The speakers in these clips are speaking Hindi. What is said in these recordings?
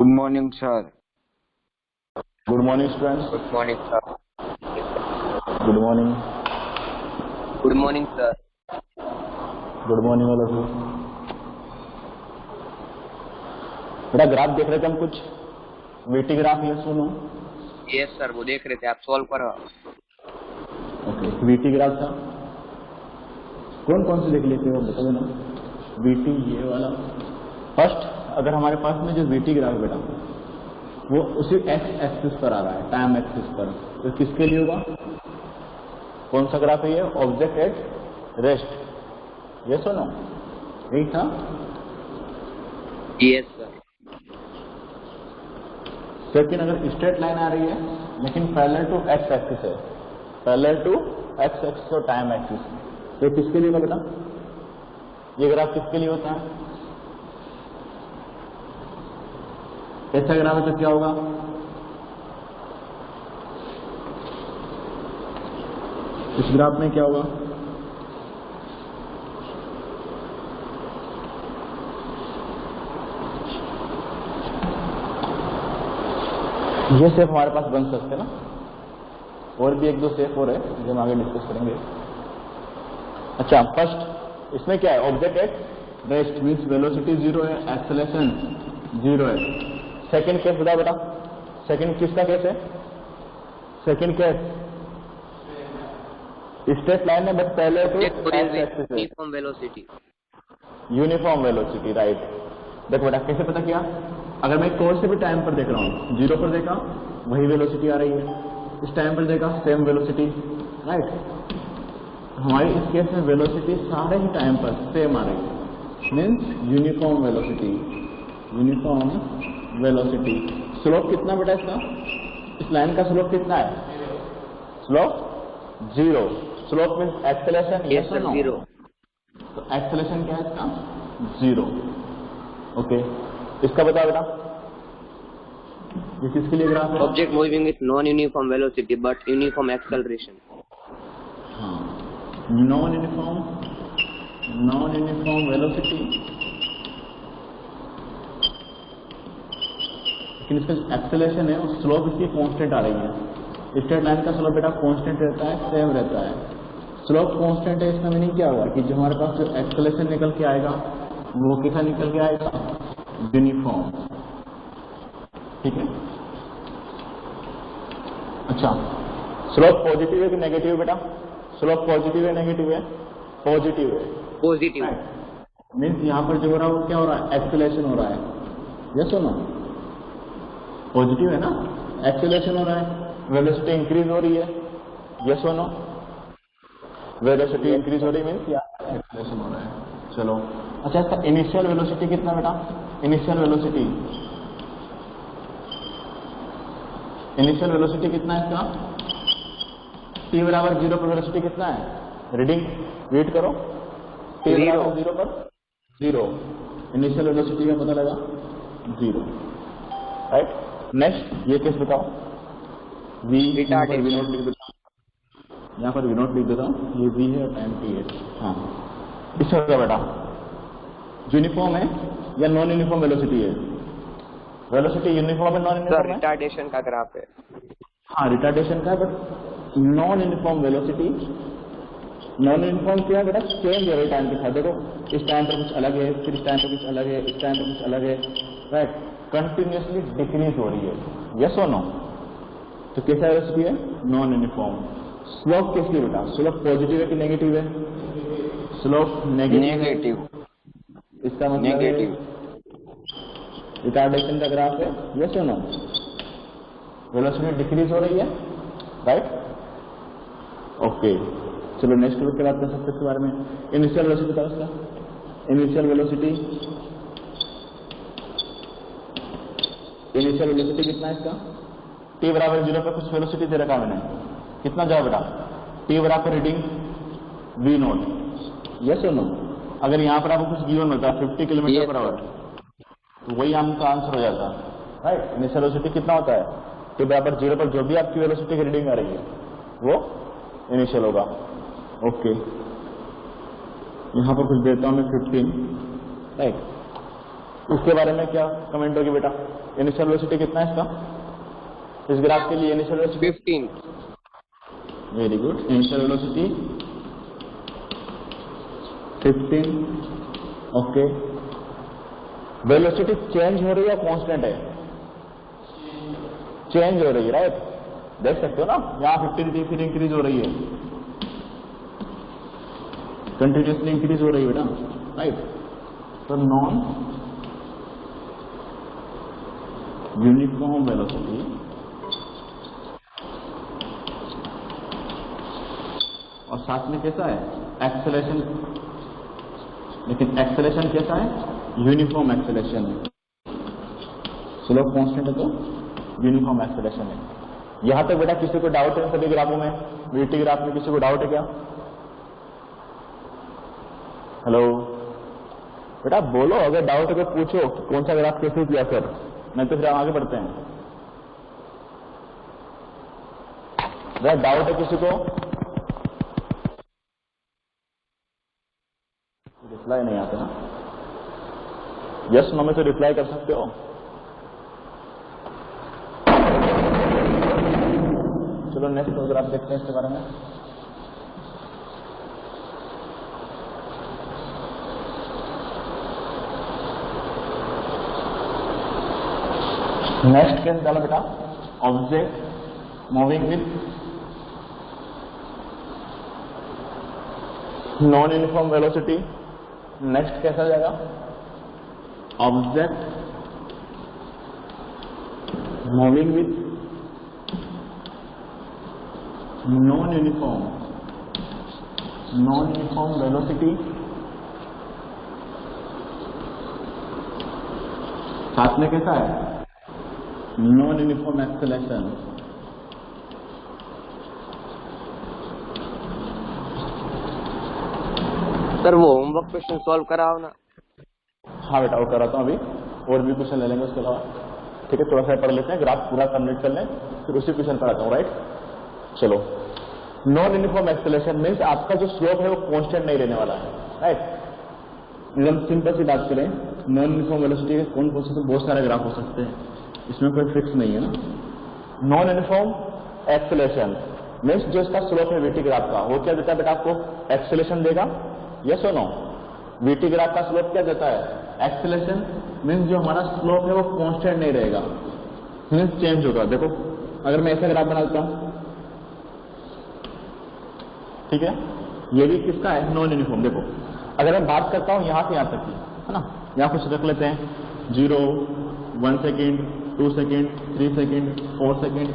Good morning, sir. Good morning, students. Good morning, sir. Good morning. Good morning, sir. Good morning, all of you. बेटा ग्राफ देख रहे थे हम कुछ वीटी ग्राफ, ये सुनो। Yes, sir. वो देख रहे थे, आप सॉल्व करो। ओके, वीटी ग्राफ था, कौन कौन से देख लेते हो बता देना। वीटी ये वाला फर्स्ट, अगर हमारे पास में जो वीटी ग्राफ बेटा वो उसी एक्स एक्सिस पर आ रहा है, टाइम एक्सिस पर, तो किसके लिए होगा? कौन सा ग्राफ है ये? ऑब्जेक्ट एट रेस्ट, ये सुनो, यही था। Yes, sir. सेकेंड, अगर स्ट्रेट लाइन आ रही है लेकिन पैरेलल टू एक्स एक्सिस है, पैरेलल टू एक्स एक्सिस और टाइम एक्सिस, तो किसके लिए होगा बेटा? ये ग्राफ किसके लिए होता है? ऐसा ग्राफ है तो क्या होगा? इस ग्राफ में क्या होगा? ये शेप हमारे पास बन सकते हैं ना, और भी एक दो शेप और है जो हम आगे डिस्कस करेंगे। अच्छा, फर्स्ट इसमें क्या है? Object at rest means velocity zero है, एक्सेलरेशन जीरो है। सेकंड केस बताओ बेटा, सेकंड किसका केस है? सेकंड केस स्ट्रेट लाइन है बट पहले तो uniform velocity. Uniform velocity, right. देखो बेटा कैसे पता किया? अगर मैं कौन से भी टाइम पर देख रहा हूँ, जीरो पर देखा वही वेलोसिटी आ रही है, इस टाइम पर देखा सेम वेलोसिटी, राइट। हमारी इस केस में वेलोसिटी सारे ही टाइम पर सेम आ रही है, means uniform velocity, uniform velocity. Slope कितना बेटा इसका? इस लाइन का स्लोप कितना है? Slope zero. Slope means acceleration, Yes, sir. Zero. तो एक्सेलरेशन क्या है इसका? जीरो। ओके, इसका बताओ बेटा, ये किसके लिए ग्राफ है? Object moving with non-uniform velocity but uniform acceleration. हाँ, नॉन यूनिफॉर्म वेलोसिटी, लेकिन इसका जो एक्सेलरेशन है वो स्लोप इसकी कांस्टेंट आ रही है। स्ट्रेट लाइन का स्लोप बेटा कांस्टेंट रहता है, सेम रहता है। स्लोप कांस्टेंट है, इसका मीनिंग क्या होगा कि जो हमारे पास जो एक्सेलरेशन निकल के आएगा वो कितना निकल के आएगा? यूनिफॉर्म, ठीक है। अच्छा, स्लोप पॉजिटिव है कि नेगेटिव बेटा? स्लोप पॉजिटिव है नेगेटिव है? पॉजिटिव है। Positive. मीन्स यहाँ पर जो हो रहा है वो क्या हो रहा है? एक्सेलरेशन हो रहा है, यस और नो? पॉजिटिव है ना, एक्सेलरेशन हो रहा है, वेलोसिटी इंक्रीज हो रही है, यस और नो? वेलोसिटी इंक्रीज हो रही मीन्स क्या? एक्सेलरेशन हो रहा है। चलो, अच्छा इसका इनिशियल वेलोसिटी कितना बेटा? इनिशियल वेलोसिटी, इनिशियल वेलोसिटी कितना है इसका? t बराबर जीरो पर वेलोसिटी कितना है? रीडिंग रीड करो, t बराबर जीरो पर जीरो, इनिशियल वेलोसिटी का पता लगा जीरो, राइट। नेक्स्ट ये केस बताओ, v यहाँ पर v नोट लिख देता हूँ, यहाँ पर v नोट लिख देता हूँ, ये v है और टाइम t है। हाँ, इससे क्या बेटा? यूनिफॉर्म है या नॉन यूनिफॉर्म वेलोसिटी है? वेलोसिटी यूनिफॉर्म है, नॉन Sir, यूनिफॉर्म है? retardation का ग्राफ है। हाँ, रिटार्डेशन का, but non uniform velocity, non uniform क्या है बेटा? चेंज हो रही टाइम के साथ। देखो इस टाइम पर कुछ अलग है, फिर इस टाइम पर कुछ अलग है, इस टाइम पर कुछ अलग है, राइट। कंटिन्यूसली डिक्रीज हो रही है, यस और नो? तो कैसा वेलोसिटी है? Non uniform. स्लोप किसकी बेटा? स्लोप पॉजिटिव है कि नेगेटिव है? Slope negative. इसका मतलब नेगेटिव। रिटार्डेशन का ग्राफ है, यस और नो? वेलोसिटी डिक्रीज हो रही है, राइट। ओके, चलो नेक्स्ट ग्रुप की बात कर सकते हैं इसके बारे में। इनिशियल वेलोसिटी बताओ इसका। इनिशियल वेलोसिटी, इनिशियल वेलोसिटी कितना है इसका? t बराबर जीरो पर कुछ वेलोसिटी दे रखा मैंने, कितना जाओ बेटा? t बराबर रीडिंग v नोट, यस और नो? अगर यहाँ पर आपको कुछ गिवन होता है 50 किलोमीटर पर आवर, तो वही आपका आंसर हो जाता, राइट। इनिशियल वेलोसिटी कितना होता है? t बराबर जीरो पर जो भी आपकी वेलोसिटी की रीडिंग आ रही है वो इनिशियल होगा। ओके, यहाँ पर कुछ देता हूँ मैं 15, राइट। उसके बारे में क्या कमेंट होगी बेटा? इनिशियल वेलोसिटी कितना है इसका, इस ग्राफ के लिए initial velocity 15. Very good, initial velocity 15. Okay, velocity change हो रही है कांस्टेंट है? चेंज हो रही है, राइट? देख सकते हो ना, यहाँ 15 थी फिर इंक्रीज हो रही है, कंटिन्यूसली इंक्रीज हो रही है बेटा, राइट? तो नॉन यूनिफॉर्म वेलोसिटी और साथ में कैसा है एक्सेलेरेशन, लेकिन एक्सेलेरेशन कैसा है? यूनिफॉर्म एक्सेलेरेशन है। स्लोप कांस्टेंट है तो यूनिफॉर्म एक्सेलेरेशन है। यहां तक बेटा किसी को डाउट है सभी ग्राफों में? वीटी ग्राफ में किसी को डाउट है क्या? हेलो बेटा बोलो, अगर डाउट है तो पूछो कौन सा ग्राफ कैसे किया सर, नहीं तो फिर हम आगे बढ़ते हैं। बेटा डाउट है किसी को? रिप्लाई नहीं आता ना? यस नो में तो रिप्लाई कर सकते हो। चलो नेक्स्ट ग्राफ देखते हैं इसके बारे में। नेक्स्ट केस डालो बेटा, object moving with non uniform velocity. Next कैसा जाएगा? Object moving with non uniform velocity, साथ में कैसा है? Non uniform acceleration. सर वो होमवर्क क्वेश्चन सॉल्व कराओ ना। हाँ बेटा वो कराता हूँ अभी, और भी क्वेश्चन ले लेंगे उसके अलावा, ठीक है? थोड़ा सा पढ़ लेते हैं, ग्राफ पूरा कंप्लीट कर लें, फिर उसी क्वेश्चन पढ़ाता हूँ, राइट? चलो, नॉन यूनिफॉर्म एक्सेलेरेशन मीन्स आपका जो स्लोप है वो कांस्टेंट नहीं रहने वाला है, राइट? एकदम सिंपल सी बात करें, नॉन यूनिफॉर्म वेलोसिटी के कौन कौन से तो बहुत सारे ग्राफ हो सकते हैं, इसमें कोई फिक्स नहीं है ना। नॉन यूनिफॉर्म एक्सेलेरेशन मीन्स जो इसका स्लोप है वीटी ग्राफ का, वो क्या देता है बेटा आपको? एक्सेलेरेशन देगा, यस और नो? वीटी ग्राफ का स्लोप क्या देता है? एक्सेलेरेशन। मीन्स जो हमारा स्लोप है वो कांस्टेंट नहीं रहेगा, मीन्स चेंज होगा। देखो अगर मैं ऐसा ग्राफ बना देता हूं, ठीक है, ये भी किसका है? Non uniform. देखो अगर मैं बात करता हूं यहां से यहां तक की, है ना, यहां कुछ रख लेते हैं, 0, 1 second, 2 second, 3 second, 4 second,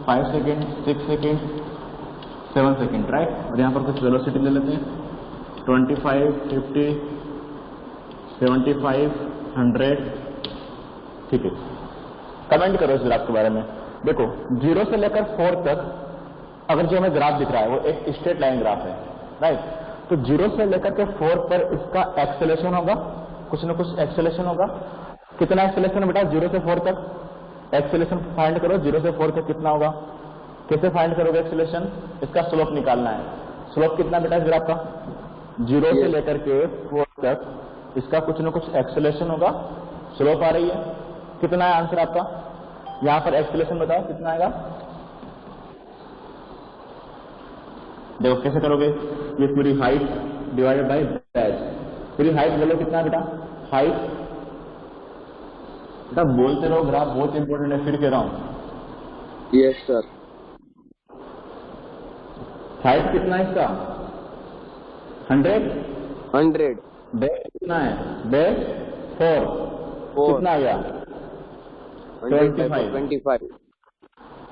5 second, 6 second, 7 second, right? और यहां पर कुछ वेलोसिटी ले लेते हैं, 25, 50, 75, 100, ठीक है? कमेंट करो इस ग्राफ के बारे में। देखो 0 से लेकर 4 तक अगर जो हमें ग्राफ दिख रहा है वो एक स्ट्रेट लाइन ग्राफ है, राइट? तो 0 से लेकर के 4 पर इसका एक्सेलेरेशन होगा, कुछ ना कुछ एक्सेलेरेशन होगा। कितना एक्सेलेरेशन बेटा 0 से 4 तक? एक्सेलेरेशन फाइंड करो, 0 से 4 तक कितना होगा? कैसे फाइंड करोगे एक्सेलेरेशन? इसका स्लोप निकालना है। स्लोप कितना बेटा इस ग्राफ का? 0 से लेकर के 4 तक इसका कुछ ना कुछ एक्सेलेरेशन होगा, स्लोप आ रही है। कितना है आंसर आपका? यहां पर एक्सेलेरेशन बताओ कितना आएगा? देखो कैसे करोगे, ये पूरी हाइट डिवाइडेड बाय बैच, पूरी हाइट बोलो कितना बेटा? हाइट बेटा बोलते रहो, ग्राफ बहुत इंपॉर्टेंट है, फिर कह रहा हूं। Yes sir. हाइट कितना है इसका? 100। बेस कितना है? बेस 4 कितना आ गया? 25,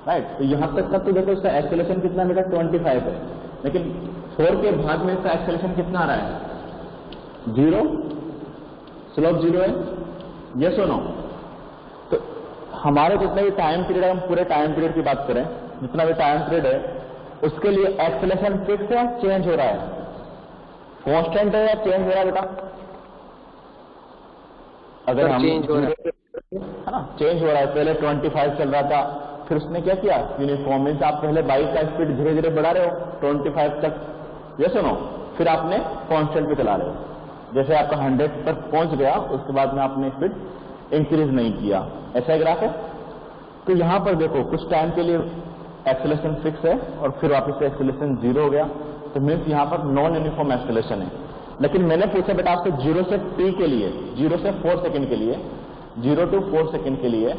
राइट? तो यहां तक का तो देखो इसका एक्सेलेरेशन कितना बेटा? 25 है, लेकिन 4 के भाग में इसका एक्सेलेरेशन कितना आ रहा है? 0, स्लोप 0 है, यस और नो? तो हमारे जितना भी टाइम पीरियड है, हम पूरे टाइम पीरियड की बात करें, जितना भी टाइम पीरियड है उसके लिए एक्सेलेरेशन फिक्स है, चेंज हो रहा है? कांस्टेंट है या चेंज हो रहा है बेटा? अगर हम चेंज हो रहा है ना, चेंज हो रहा है। पहले 25 चल रहा था, फिर उसने क्या किया? यूनिफॉर्म मीन्स आप पहले बाइक का स्पीड धीरे धीरे बढ़ा रहे हो 25 तक, यस और नो? फिर आपने कांस्टेंट पे चला रहे हो, जैसे आपका 100 पर पहुंच गया, उसके बाद में आपने स्पीड इंक्रीज नहीं किया, ऐसा ग्राफ है। तो यहां पर देखो कुछ टाइम के लिए एक्सेलरेशन फिक्स है और फिर वापस से एक्सेलरेशन 0 हो गया, तो मीन्स यहां पर नॉन यूनिफॉर्म एक्सेलरेशन है। लेकिन मैंने पूछा बेटा आपसे 0 से t के लिए, 0 से 4 सेकंड के लिए, 0 to 4 सेकंड के लिए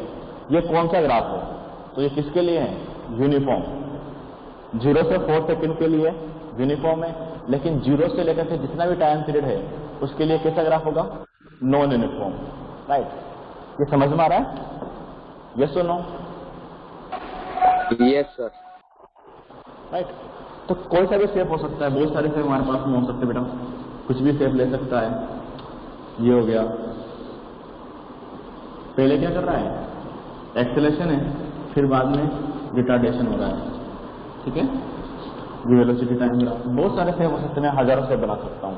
ये कौन सा ग्राफ है? तो ये किसके लिए है? यूनिफॉर्म। 0 से 4 सेकंड के लिए यूनिफॉर्म है, लेकिन 0 से लेकर के जितना भी टाइम पीरियड है उसके लिए कैसा ग्राफ होगा? Non uniform, right. ये समझ में आ रहा है? यस और नो? Yes sir. राइट। तो कोई सा भी शेप हो सकता है, बहुत सारे शेप हमारे पास में हो सकते हैं बेटा, कुछ भी शेप ले सकता है। ये हो गया, पहले क्या कर रहा है? एक्सेलरेशन है, फिर बाद में रिटार्डेशन हो रहा है, ठीक है। ये वेलोसिटी टाइम ग्राफ, बहुत सारे शेप हो सकते हैं, मैं हजारों शेप बना सकता हूँ।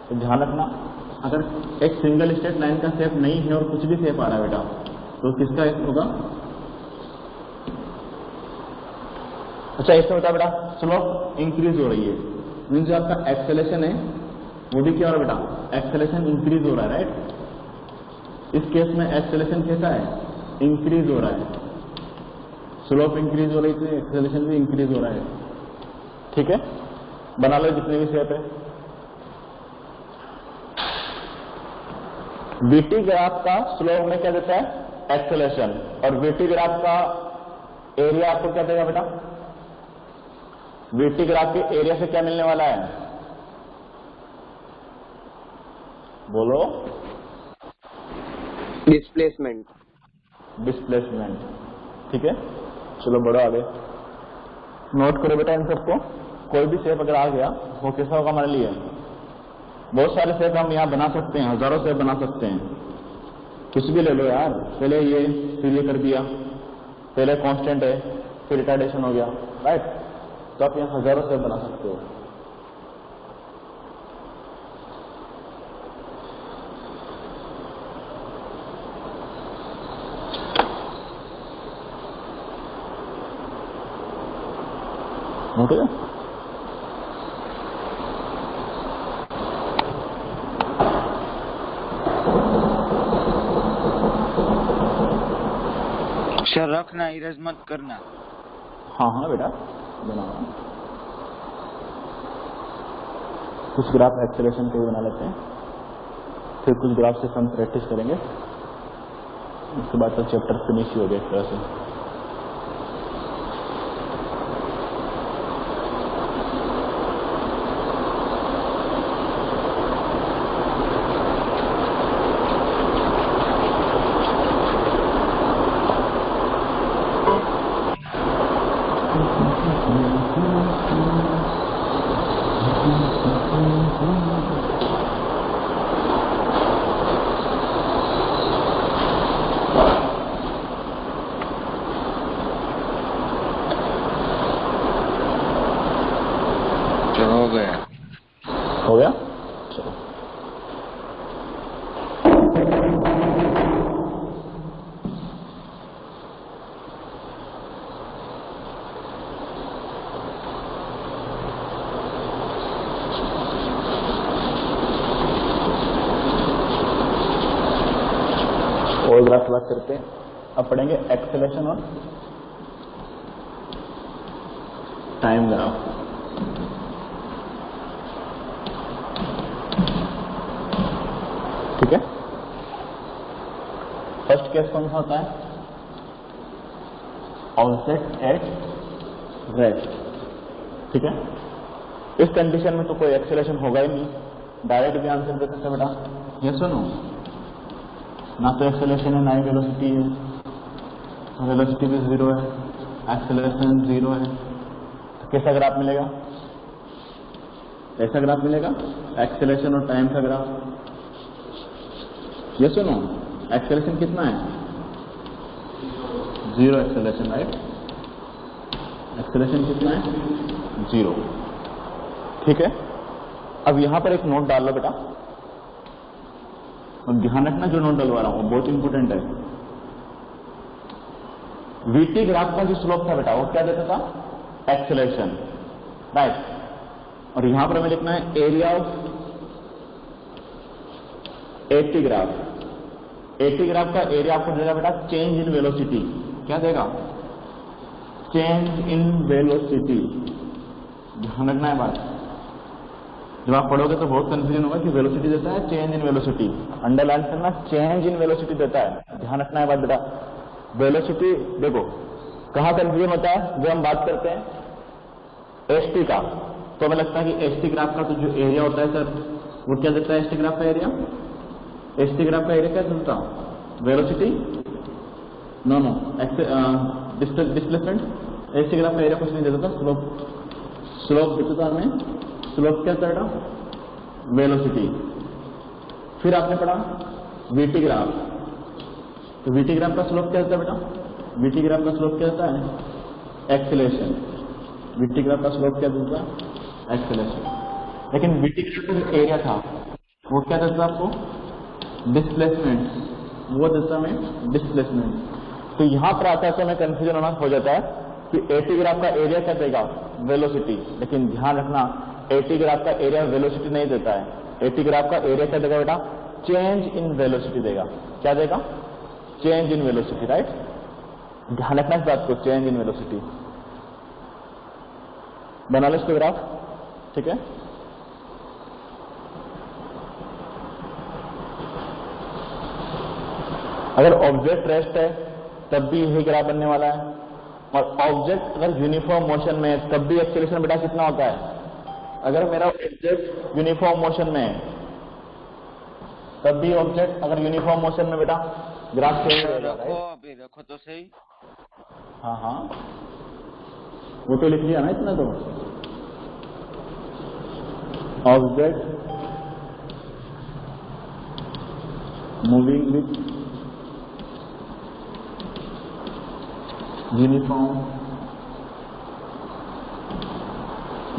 तो ध्यान रखना, अगर एक सिंगल स्ट्रेट लाइन का शेप नहीं है और कुछ भी शेप आ रहा है बेटा, तो किसका होगा? अच्छा, इसमें बता बेटा स्लोप इंक्रीज हो रही है, मीन्स जो आपका एक्सेलरेशन है वो भी क्या हो रहा है बेटा? एक्सेलरेशन इंक्रीज हो रहा है, राइट। इस केस में एक्सेलरेशन कैसा है? इंक्रीज हो रहा है। स्लोप इंक्रीज हो रही थी, एक्सेलरेशन भी इंक्रीज हो रहा है, ठीक है। बना लो जितने भी शेप है। वीटी ग्राफ का स्लोप में क्या देता है? एक्सेलरेशन। और वीटी ग्राफ का एरिया आपको क्या देगा बेटा? वीटी ग्राफ के एरिया से क्या मिलने वाला है? बोलो। डिस्प्लेसमेंट। डिस्प्लेसमेंट, ठीक है। चलो बढ़ो आगे, नोट करो बेटा इन सबको। कोई भी शेप अगर आ गया वो कैसा होगा हमारे लिए? बहुत सारे शेप हम यहाँ बना सकते हैं, हजारों शेप बना सकते हैं, कुछ भी ले लो यार। पहले ये, फिर ये कर दिया, पहले कांस्टेंट है, फिर रिटार्डेशन हो गया, राइट। तो आप यहाँ हजारों शेप बना सकते हो। नोट हो गया? सर रखना, इरेज मत करना। हाँ हाँ बेटा बनाओ। कुछ ग्राफ एक्सेलरेशन के बना लेते हैं, फिर कुछ ग्राफ से हम प्रैक्टिस करेंगे, उसके बाद तो चैप्टर फिनिश ही हो गया एक तरह से। हो गया, हो गया। चलो और ग्राफ बात करते हैं। अब पढ़ेंगे एक्सेलरेशन और टाइम ग्राफ। ठीक है, फर्स्ट केस कौन सा होता है? Offset at rest. ठीक है, इस कंडीशन में तो कोई एक्सेलरेशन होगा ही नहीं, डायरेक्ट भी आंसर दे सकते बेटा। ये सुनो, ना तो एक्सेलरेशन है ना ही वेलोसिटी है, वेलोसिटी भी जीरो है, एक्सेलरेशन जीरो है, तो कैसा ग्राफ मिलेगा? ऐसा ग्राफ मिलेगा, एक्सेलरेशन और टाइम का ग्राफ। ये सुनो, एक्सेलरेशन कितना है? Zero acceleration, right. एक्सेलरेशन कितना है? जीरो। ठीक है, अब यहां पर एक नोट डाल लो बेटा, और ध्यान रखना जो नोट डलवा रहा हूं बहुत इंपॉर्टेंट है। वीटी ग्राफ का जो स्लोप था बेटा वो क्या देता था? Acceleration, right. और यहां पर हमें लिखना है एरिया ऑफ एटी ग्राफ का एरिया आपको देगा बेटा चेंज इन वेलोसिटी। क्या देगा? Change in velocity. ध्यान रखना है बात, जब आप पढ़ोगे तो बहुत कंफ्यूजन होगा कि वेलोसिटी देता है चेंज इन वेलोसिटी, अंडरलाइन करना चेंज इन वेलोसिटी देता है। ध्यान रखना है बात बेटा, वेलोसिटी देखो कहाँ कंफ्यूजन होता है, जब हम बात करते हैं एसटी का तो हमें लगता है कि एसटी ग्राफ का तो जो एरिया होता है सर वो क्या देता है? एसटी ग्राफ का एरिया, एसटी ग्राफ का एरिया क्या देता है? Velocity, no displacement. ST graph का एरिया कुछ नहीं देता था, स्लोप देता था हमें। स्लोप क्या था बेटा? वेलोसिटी। फिर आपने पढ़ा वीटी ग्राफ, तो वीटी ग्राफ का स्लोप क्या होता है बेटा? वीटी ग्राफ का स्लोप क्या होता है? एक्सेलरेशन। वीटी ग्राफ का स्लोप क्या देता है? एक्सेलरेशन। लेकिन वीटी ग्राफ का जो एरिया था वो क्या देता है आपको? डिस्प्लेसमेंट। वो देता हमें डिस्प्लेसमेंट। तो यहां पर आता है तो हमें कंफ्यूजन होना हो जाता है कि एटी ग्राफ का एरिया क्या देगा? वेलोसिटी। लेकिन ध्यान रखना एटी ग्राफ का एरिया वेलोसिटी नहीं देता है। एटी ग्राफ का एरिया क्या देगा बेटा? चेंज इन वेलोसिटी देगा। क्या देगा? Change in velocity, right. ध्यान रखना इस बात को, चेंज इन वेलोसिटी। बना लो इसको ग्राफ, ठीक है। अगर ऑब्जेक्ट रेस्ट है तब भी यही ग्राफ बनने वाला है, और ऑब्जेक्ट अगर यूनिफॉर्म मोशन में है तब भी एक्सेलरेशन बेटा कितना होता है? अगर मेरा ऑब्जेक्ट यूनिफॉर्म मोशन में है तब भी ऑब्जेक्ट अगर यूनिफॉर्म मोशन में बेटा ग्राफ चेंज हो जाएगा। अभी रखो तो सही। हाँ वो तो लिख लिया ना इतना तो। Object moving with uniform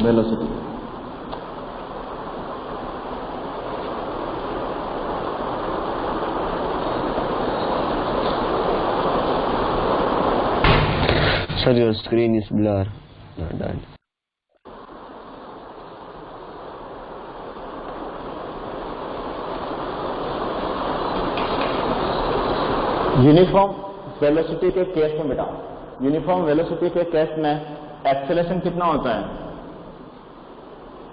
velocity. Sir, your screen is blur. Not done. Uniform velocity के केस में बेटा, यूनिफॉर्म वेलोसिटी के केस में एक्सेलरेशन कितना होता है?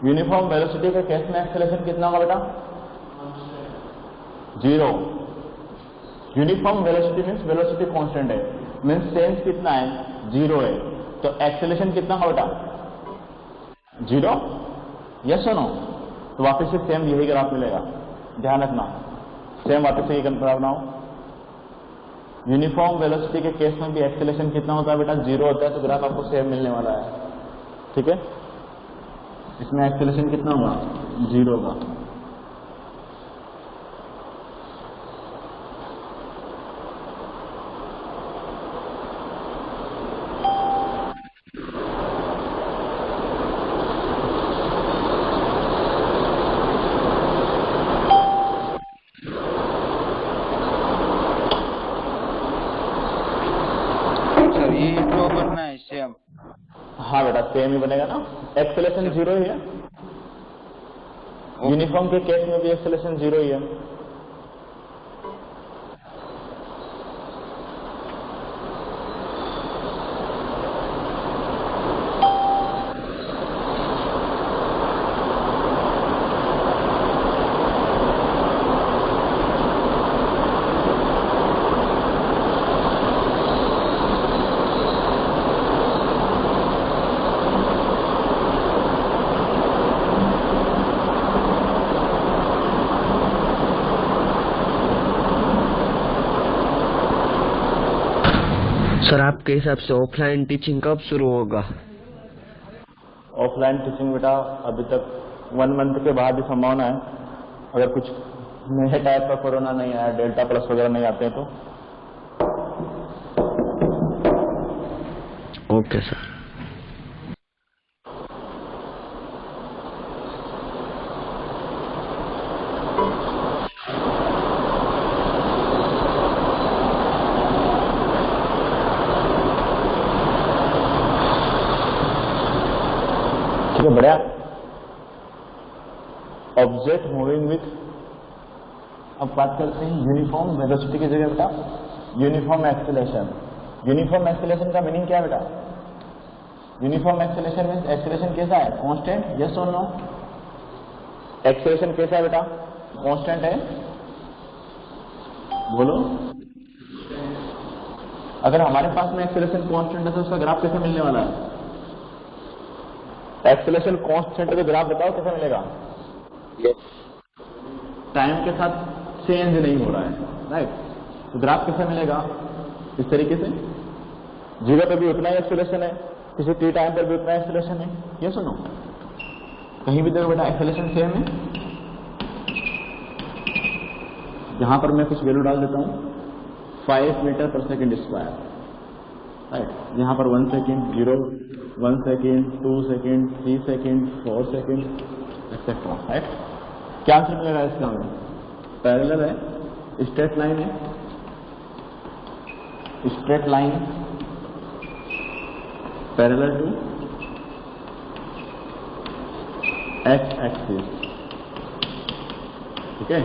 यूनिफॉर्म वेलोसिटी के केस में एक्सेलरेशन कितना होगा बेटा? 0। Uniform velocity means velocity constant है, मीन्स चेंज कितना है? 0 है। तो एक्सेलरेशन कितना होगा बेटा? 0। यस और नो? तो वापस से सेम यही ग्राफ मिलेगा। ध्यान रखना, सेम वापस से ये ग्राफ बनाओ। यूनिफॉर्म वेलोसिटी के केस में भी एक्सेलरेशन कितना होता है बेटा? 0 होता है। तो ग्राफ आपको सेम मिलने वाला है, ठीक है। इसमें एक्सेलरेशन कितना होगा? 0 होगा। सर ये ड्रॉ करना है सेम। हाँ बेटा सेम ही बनेगा ना, एक्सेलरेशन 0 ही है। यूनिफॉर्म के केस में भी एक्सेलरेशन 0 ही है। सर, आपके हिसाब से ऑफलाइन टीचिंग कब शुरू होगा? ऑफलाइन टीचिंग बेटा अभी तक 1 मंथ के बाद ही संभावना है, अगर कुछ नए टाइप का कोरोना नहीं आया, डेल्टा प्लस वगैरह नहीं आते हैं तो। Okay sir. ठीक है, बढ़िया। ऑब्जेक्ट मूविंग विथ अब बात करते हैं यूनिफॉर्म वेलोसिटी की जगह बेटा यूनिफॉर्म एक्सेलरेशन। यूनिफॉर्म एक्सेलरेशन का मीनिंग क्या है बेटा? यूनिफॉर्म एक्सेलरेशन मीन्स एक्सेलरेशन कैसा है? कांस्टेंट, यस और नो? एक्सेलरेशन कैसा है बेटा? कांस्टेंट है? बोलो। अगर हमारे पास में एक्सेलरेशन कांस्टेंट है तो उसका ग्राफ कैसे मिलने वाला है? एक्सेलरेशन कांस्टेंट का ग्राफ बताओ कैसे मिलेगा? टाइम के साथ चेंज नहीं हो रहा है, राइट? तो ग्राफ कैसे मिलेगा? इस तरीके से, जगह पे भी उतना ही एक्सेलरेशन है, किसी टी टाइम पर भी उतना एक्सेलरेशन है, ये सुनो। कहीं भी देखो बेटा एक्सेलरेशन सेम है। यहां पर मैं कुछ वैल्यू डाल देता हूं, 5 मीटर पर सेकेंड स्क्वायर, राइट? यहां पर 1 second, 0, 1 second, 2 second, 3 second, 4 second etcetera, right? क्या आंसर मिलेगा इसका? हमें पैरेलल है, स्ट्रेट लाइन है, straight line parallel to X axis, ठीक है?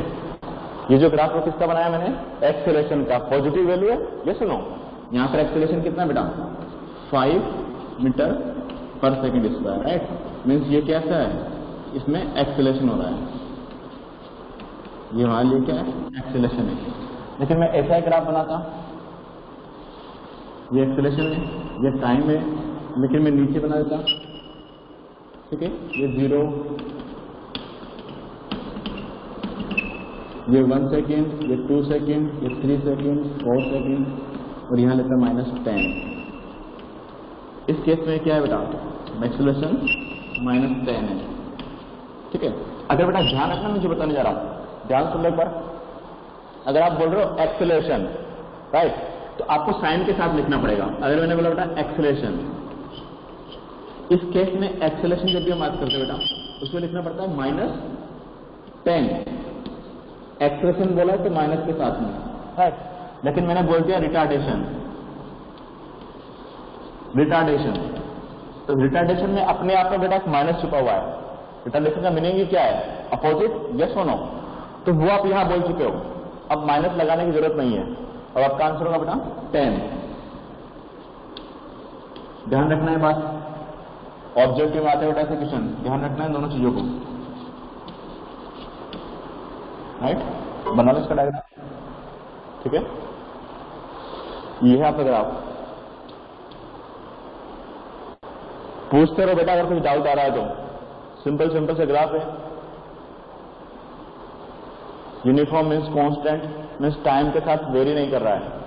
ये जो ग्राफ है किसका बनाया मैंने? एक्सेलरेशन का। पॉजिटिव वैल्यू है, ये सुनो। यहां पर एक्सेलरेशन कितना बेटा? 5 मीटर पर सेकेंड स्क्वायर, राइट? मीन्स ये कैसा है? इसमें एक्सेलरेशन हो रहा है, ये मान लिया क्या है? एक्सेलरेशन है। लेकिन मैं ऐसा ही ग्राफ बनाता, ये एक्सेलरेशन है, ये टाइम है, लेकिन मैं नीचे बना देता, ठीक है? ये 0, ये 1 सेकेंड, ये 2 सेकेंड, ये 3 सेकेंड, 4 सेकेंड, और यहां लेता -10। इस केस में क्या है बेटा? एक्सेलरेशन -10 है, ठीक है? अगर बेटा ध्यान रखना, मुझे बताने जा रहा हूं, ध्यान सुन लो एक बार। अगर आप बोल रहे हो एक्सेलरेशन, राइट, तो आपको साइन के साथ लिखना पड़ेगा। अगर मैंने बोला बेटा एक्सेलरेशन, इस केस में एक्सेलरेशन जब भी हम बात करते हैं बेटा, उसमें लिखना पड़ता है -10। एक्सेलरेशन बोला है तो माइनस के साथ में, राइट? लेकिन मैंने बोल दिया रिटार्डेशन, रिटार्डेशन, तो रिटार्डेशन में अपने आप में बेटा एक माइनस छुपा हुआ है। रिटार्डेशन का मीनिंग ही क्या है? अपोजिट, यस और नो? तो वो आप यहां बोल चुके हो, अब माइनस लगाने की जरूरत नहीं है। अब आपका आंसर होगा बेटा 10। ध्यान रखना है बात, ऑब्जेक्टिव आते हैं बेटा ऐसे क्वेश्चन, ध्यान रखना है दोनों चीजों को, राइट? बना लो इसका डायग्राम, ठीक है? ये है आपका ग्राफ। पूछते रहो बेटा अगर कुछ डाउट आ रहा है तो। सिंपल सिंपल से ग्राफ है। Uniform means constant, means time के साथ वेरी नहीं कर रहा है।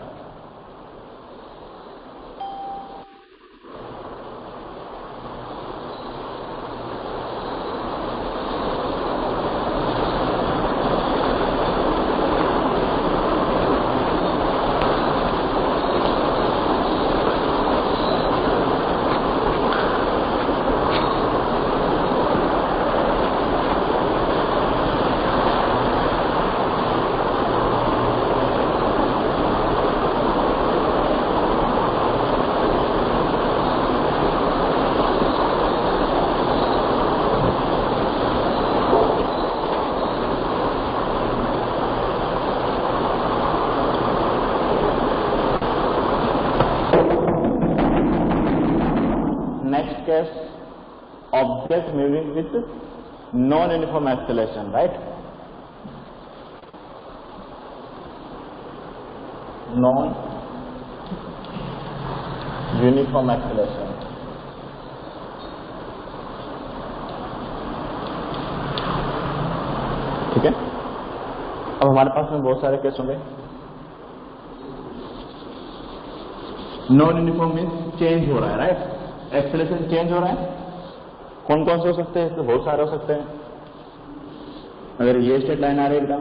Next case, object moving with non-uniform acceleration, right? Non-uniform acceleration. ठीक है? अब हमारे पास में बहुत सारे केस होंगे। नॉन यूनिफॉर्म मीन्स चेंज हो रहा है, राइट? एक्सेलरेशन चेंज हो रहा है। कौन कौन से हो सकते हैं? तो बहुत सारे हो सकते हैं। अगर ये स्ट्रेट लाइन आ रही है बेटा,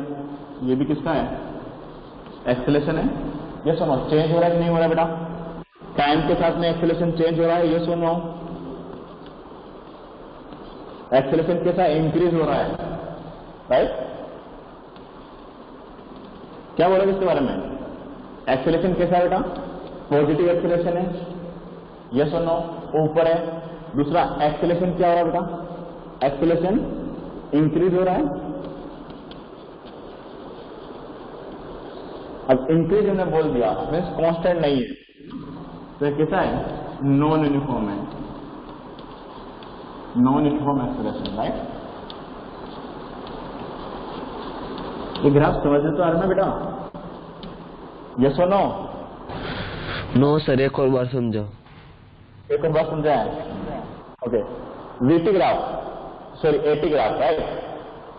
ये भी किसका है? एक्सेलरेशन है। ये सुनो, चेंज हो रहा है कि नहीं हो रहा है बेटा? टाइम के साथ में एक्सेलरेशन चेंज हो रहा है, ये सुनो। एक्सेलरेशन के साथ इंक्रीज हो रहा है, राइट? क्या बोलोगे इसके बारे में? एक्सेलरेशन कैसा है बेटा? पॉजिटिव एक्सेलरेशन है, यस और नो? ऊपर है। दूसरा एक्सेलरेशन क्या हो रहा है बेटा? एक्सेलरेशन इंक्रीज हो रहा है, अब इंक्रीज हमने बोल दिया मीन्स कांस्टेंट नहीं है, तो ये कैसा है? नॉन यूनिफॉर्म है, नॉन यूनिफॉर्म एक्सेलरेशन, राइट। ये ग्राफ समझ तो आ रहा है ना बेटा? यस और नो? नो सर, एक और बार समझो। एक और बात समझा है? Okay, VT graph, sorry eighty graph, right.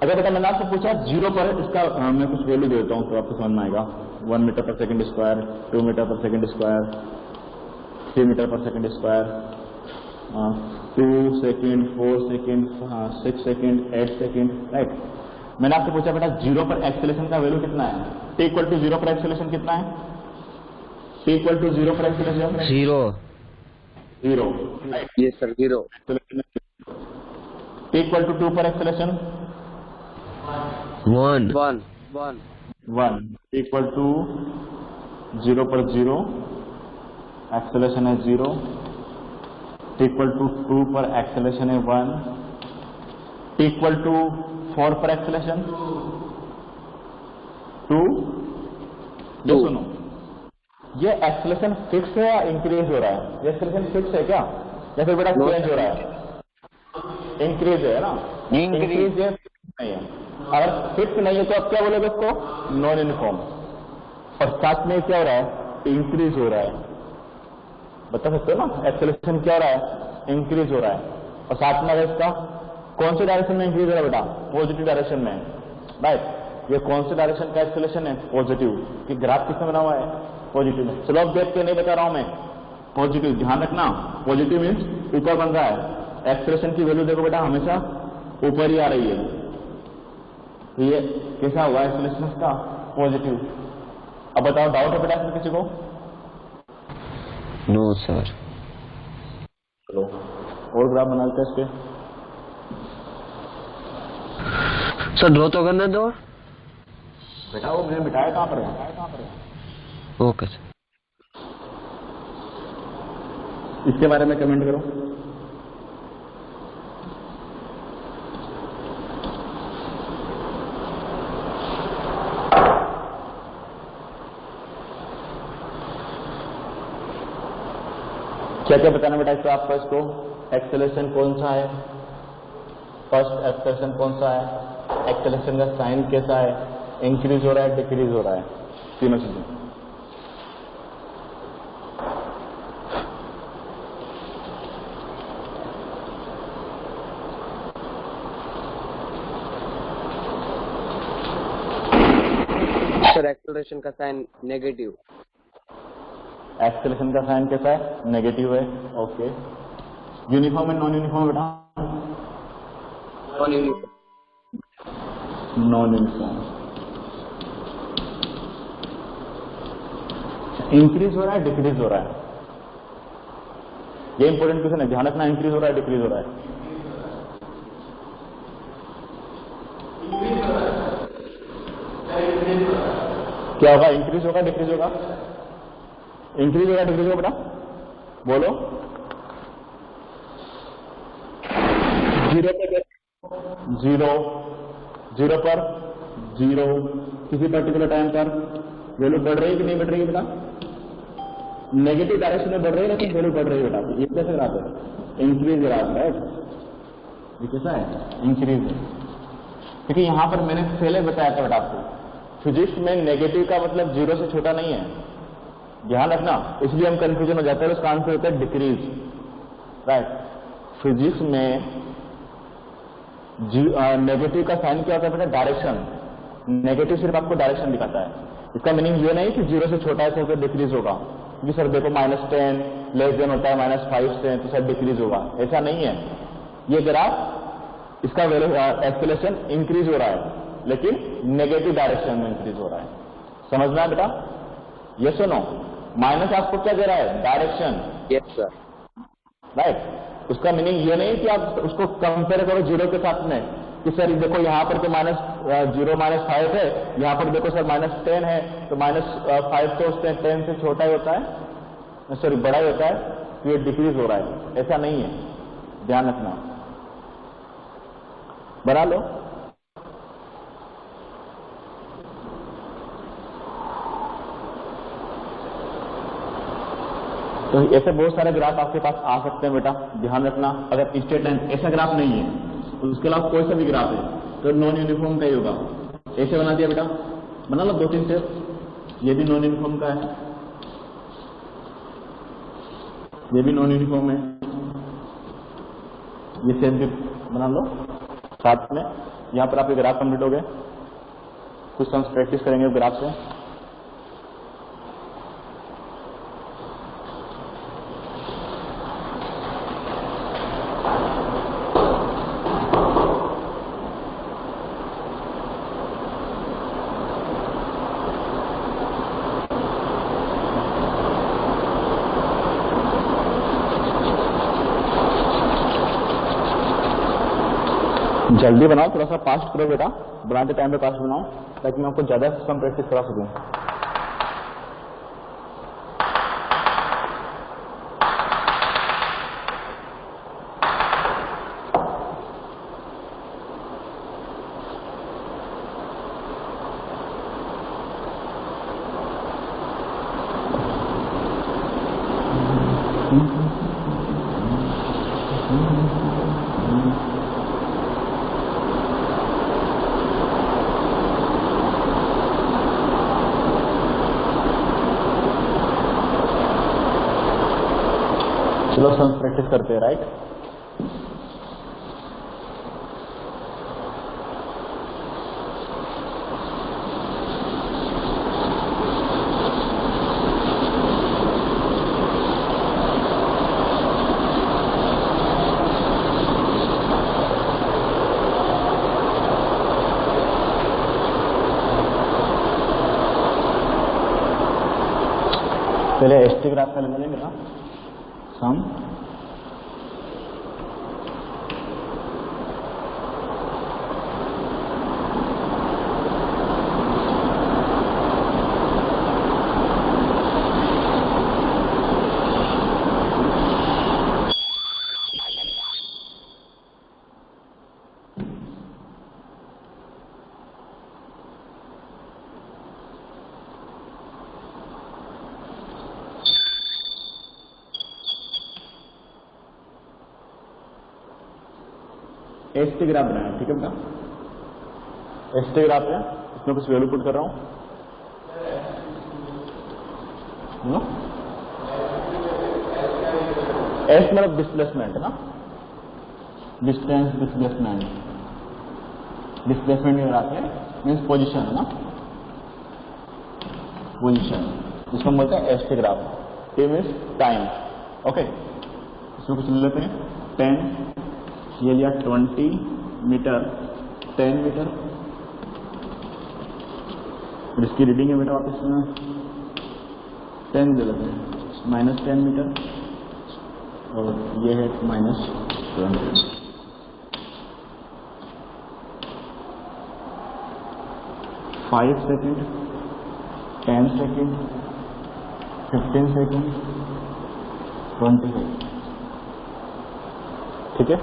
अगर बेटा मैंने आपसे पूछा 0 पर इसका मैं कुछ वैल्यू देता हूँ तो आपको समझ में आएगा। 1 मीटर पर सेकंड स्क्वायर, 2 मीटर पर सेकंड स्क्वायर, 3 मीटर पर second square, 2 second, 4 second, 6 second, 8 second, right. मैंने आपसे पूछा बेटा 0 पर एक्सेलरेशन का वैल्यू कितना है? t इक्वल टू 0 पर एक्सेलरेशन कितना है? t इक्वल टू 0 पर acceleration 0। 0, yes sir, 0। t equal to 2 पर एक्सेलरेशन 1। 1, t इक्वल टू 0 पर 0, एक्सेलरेशन है 0, t इक्वल टू 2 पर एक्सेलरेशन है 1, t इक्वल टू 4 पर एक्सेलरेशन 2। ये सुनो, ये एक्सेलरेशन फिक्स है या इंक्रीज हो रहा है? ये एक्सेलरेशन फिक्स है क्या या फिर बेटा चेंज हो रहा है? इंक्रीज है ना? इंक्रीज है, नहीं है। अगर फिक्स नहीं है तो अब क्या बोलोगे इसको? Non uniform. और साथ में क्या हो रहा है? इंक्रीज हो रहा है। बता सकते हो ना एक्सेलरेशन क्या हो रहा है? इंक्रीज हो रहा है। और साथ में अगर इसका कौन से डायरेक्शन में इंक्रीज हो रहा है बेटा? पॉजिटिव डायरेक्शन में, राइट। ये कौन से डायरेक्शन का एक्सेलरेशन है? पॉजिटिव। कि ग्राफ किसमें बना हुआ है? पॉजिटिव में। चलो अब देख के नहीं बता रहा हूं मैं, पॉजिटिव, ध्यान रखना। पॉजिटिव मीन्स ऊपर बन रहा है। एक्सेलरेशन की वैल्यू देखो बेटा हमेशा ऊपर ही आ रही है। तो ये कैसा हुआ एक्सेलरेशन का? पॉजिटिव। अब बताओ, डाउट है बेटा इसमें किसी को? No sir. चलो और ग्राफ बना लेते हैं इसके। सर ड्रॉ तो करने दो। बेटा वो मैंने मिटाया कहाँ पर है? Okay sir. इसके बारे में कमेंट करो। क्या क्या बताना बेटा इसको आपको? इसको एक्सेलरेशन कौन सा है? फर्स्ट एक्सेलरेशन कौन सा है? एक्सेलरेशन का साइन कैसा है? इंक्रीज हो रहा है, डिक्रीज हो रहा है? तीनों चीजें। सर एक्सेलरेशन का साइन नेगेटिव। एक्सेलरेशन का साइन कैसा है? नेगेटिव है। Okay, uniform and non uniform बेटा? Non uniform. Non uniform. Increase हो रहा है, डिक्रीज हो रहा है? ये इंपॉर्टेंट क्वेश्चन है, ध्यान रखना। इंक्रीज हो रहा है, डिक्रीज हो रहा है? क्या होगा? इंक्रीज होगा, डिक्रीज होगा? इंक्रीज होगा, डिक्रीज होगा बेटा? बोलो। 0 पर 0, 0 पर 0, किसी पर्टिकुलर टाइम पर वैल्यू बढ़ रही है कि नहीं बढ़ रही है बेटा? नेगेटिव डायरेक्शन में बढ़ रही है लेकिन वैल्यू बढ़ रही है बेटा। ये कैसे ग्राफ है? Increase graph, right. ये कैसा है? इंक्रीज है। क्योंकि यहां पर मैंने पहले बताया था बेटा आपको, फिजिक्स में नेगेटिव का मतलब 0 से छोटा नहीं है, ध्यान रखना। इसलिए हम कंफ्यूजन हो जाता है। उसका आंसर होता है डिक्रीज, राइट। फिजिक्स में नेगेटिव का साइन क्या होता है बेटा? डायरेक्शन। नेगेटिव सिर्फ आपको डायरेक्शन दिखाता है। इसका मीनिंग ये नहीं कि 0 से छोटा है तो फिर डिक्रीज होगा। क्योंकि सर देखो -10 लेस देन होता है -5 से, तो सर डिक्रीज होगा, ऐसा नहीं है। ये ग्राफ इसका एक्सेलरेशन इंक्रीज हो रहा है लेकिन नेगेटिव डायरेक्शन में इंक्रीज हो रहा है। समझना है बेटा? यस और नो? माइनस आपको क्या दे रहा है? डायरेक्शन। Yes sir. राइट। उसका मीनिंग ये नहीं कि आप उसको कंपेयर करो 0 के साथ में कि सर देखो यहाँ पर तो -0 -5 है, यहाँ पर देखो सर -10 है, तो -5 तो उससे 10 से छोटा ही होता है, सॉरी बड़ा ही होता है, तो ये डिक्रीज हो रहा है। ऐसा नहीं है, ध्यान रखना। बना लो। तो ऐसे बहुत सारे ग्राफ आपके पास आ सकते हैं बेटा, ध्यान रखना। अगर स्ट्रेट लाइन ऐसा ग्राफ नहीं है तो उसके अलावा कोई सा भी ग्राफ है तो नॉन यूनिफॉर्म का ही होगा। ऐसे बना दिया बेटा, बना लो 2-3 स्टेप। ये भी नॉन यूनिफॉर्म का है, ये भी नॉन यूनिफॉर्म है, ये सेम भी बना लो साथ में। यहाँ पर आपके ग्राफ कंप्लीट हो गए। कुछ हम प्रैक्टिस करेंगे ग्राफ से। जल्दी बनाओ, थोड़ा सा फास्ट करो बेटा, बनाते टाइम पे फास्ट बनाओ ताकि मैं आपको ज्यादा से कम प्रैक्टिस करा सकूं। चलो सब प्रैक्टिस करते हैं, राइट। पहले एसटी ग्राफ का ले लेंगे ना सम। एसटी ग्राफ बनाया, ठीक है बेटा। एसटी ग्राफ है, इसमें कुछ वैल्यू पुट कर रहा हूं। एस मतलब डिस्प्लेसमेंट है ना, डिस्टेंस डिस्प्लेसमेंट। डिस्प्लेसमेंट की ग्राफ है मीन्स पोजीशन है ना, पोजीशन, इसको हम बोलते हैं ST graph. T means time, okay. इसमें कुछ ले लेते हैं 10, ये लिया 20 मीटर, 10 मीटर। और इसकी रीडिंग है बेटा वापस में 10 दे लेते हैं, -10 मीटर, और ये है -20। 5 सेकेंड, 10 सेकेंड, 15 सेकेंड, 20 सेकेंड, ठीक है।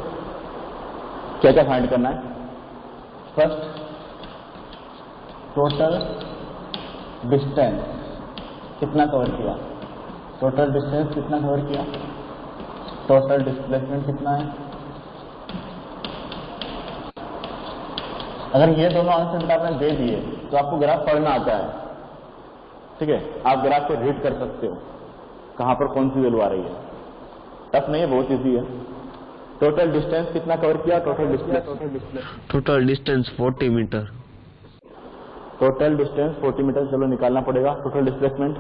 क्या क्या फाइंड करना है? फर्स्ट टोटल डिस्टेंस कितना कवर किया, टोटल डिस्टेंस कितना कवर किया, टोटल डिस्प्लेसमेंट कितना है। अगर ये दोनों आंसर आपने दे दिए तो आपको ग्राफ पढ़ना आता है, ठीक है। आप ग्राफ को रीड कर सकते हो कहां पर कौन सी वैल्यू आ रही है। टफ नहीं है, बहुत इजी है। टोटल डिस्टेंस कितना कवर किया, total distance 40 metre. Total distance 40 metre, चलो निकालना पड़ेगा। टोटल डिस्प्लेसमेंट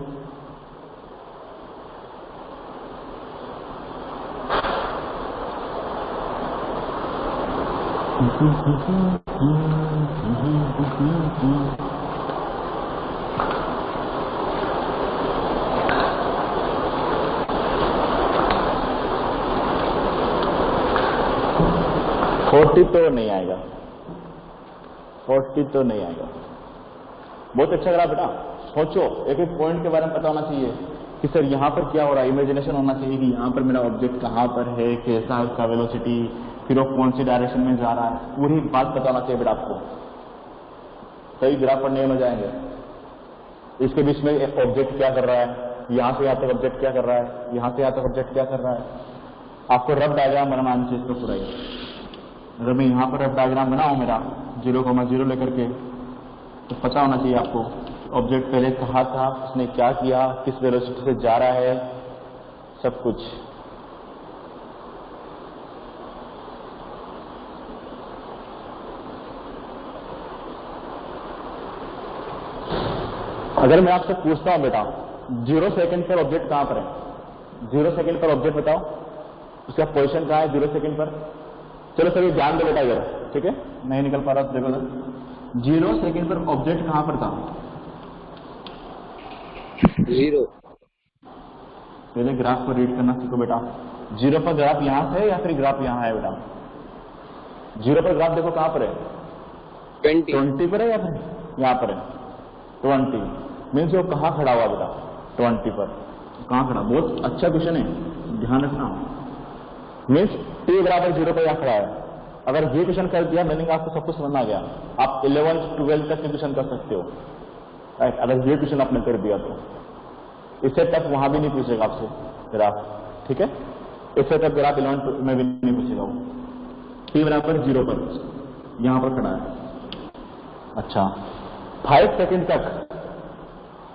तो नहीं आएगा, 40 तो नहीं आएगा। बहुत अच्छा करा बेटा, सोचो एक एक पॉइंट के बारे में पता होना चाहिए कि सर यहाँ पर क्या हो रहा है। इमेजिनेशन होना चाहिए कि यहाँ पर मेरा ऑब्जेक्ट कहाँ पर है, कैसा है उसका वेलोसिटी, फिर वो कौन सी डायरेक्शन में जा रहा है, पूरी बात पता होना चाहिए बेटा आपको। कई ग्राफ पढ़ने में जाएंगे, इसके बीच में ऑब्जेक्ट क्या कर रहा है, यहाँ से यहाँ तक ऑब्जेक्ट क्या कर रहा है, यहाँ से यहाँ तक ऑब्जेक्ट क्या कर रहा है। आपको रफ डायग्राम बनाना आनी चाहिए इसको पूरा ही। अगर मैं यहाँ पर रफ डायग्राम बनाऊँ मेरा 0,0 लेकर के, तो पता होना चाहिए आपको ऑब्जेक्ट पहले कहाँ था, उसने क्या किया, किस वेलोसिटी से जा रहा है, सब कुछ। अगर मैं आपसे पूछता हूं बेटा 0 सेकंड पर ऑब्जेक्ट कहां पर है, 0 सेकंड पर ऑब्जेक्ट बताओ, उसका पोजीशन कहां है 0 सेकंड पर। चलो सभी ध्यान दो बेटा इधर, ठीक है, नहीं निकल पा रहा तो देखो इधर। 0 सेकंड पर ऑब्जेक्ट कहां पर था, 0। पहले ग्राफ को रीड करना सीखो बेटा। 0 पर ग्राफ यहां से है या फिर ग्राफ यहां है बेटा। 0 पर ग्राफ देखो कहां पर है, 20 पर है या फिर यहां पर है 20। मीन्स वो कहाँ खड़ा हुआ बेटा 20 पर, कहाँ खड़ा। बहुत अच्छा क्वेश्चन है, ध्यान रखना। मीन्स t बराबर 0 पर यहाँ खड़ा है। अगर ये क्वेश्चन कर दिया मीनिंग आपको सब कुछ समझ आ गया। आप 11 12 तक के क्वेश्चन कर सकते हो, राइट। अगर ये क्वेश्चन आपने कर दिया तो इससे तक वहां भी नहीं पूछेगा आपसे ग्राफ, ठीक है। इससे तक ग्राफ 11 में भी नहीं पूछेगा वो। t बराबर 0 पर यहां पर खड़ा है। अच्छा 5 सेकंड तक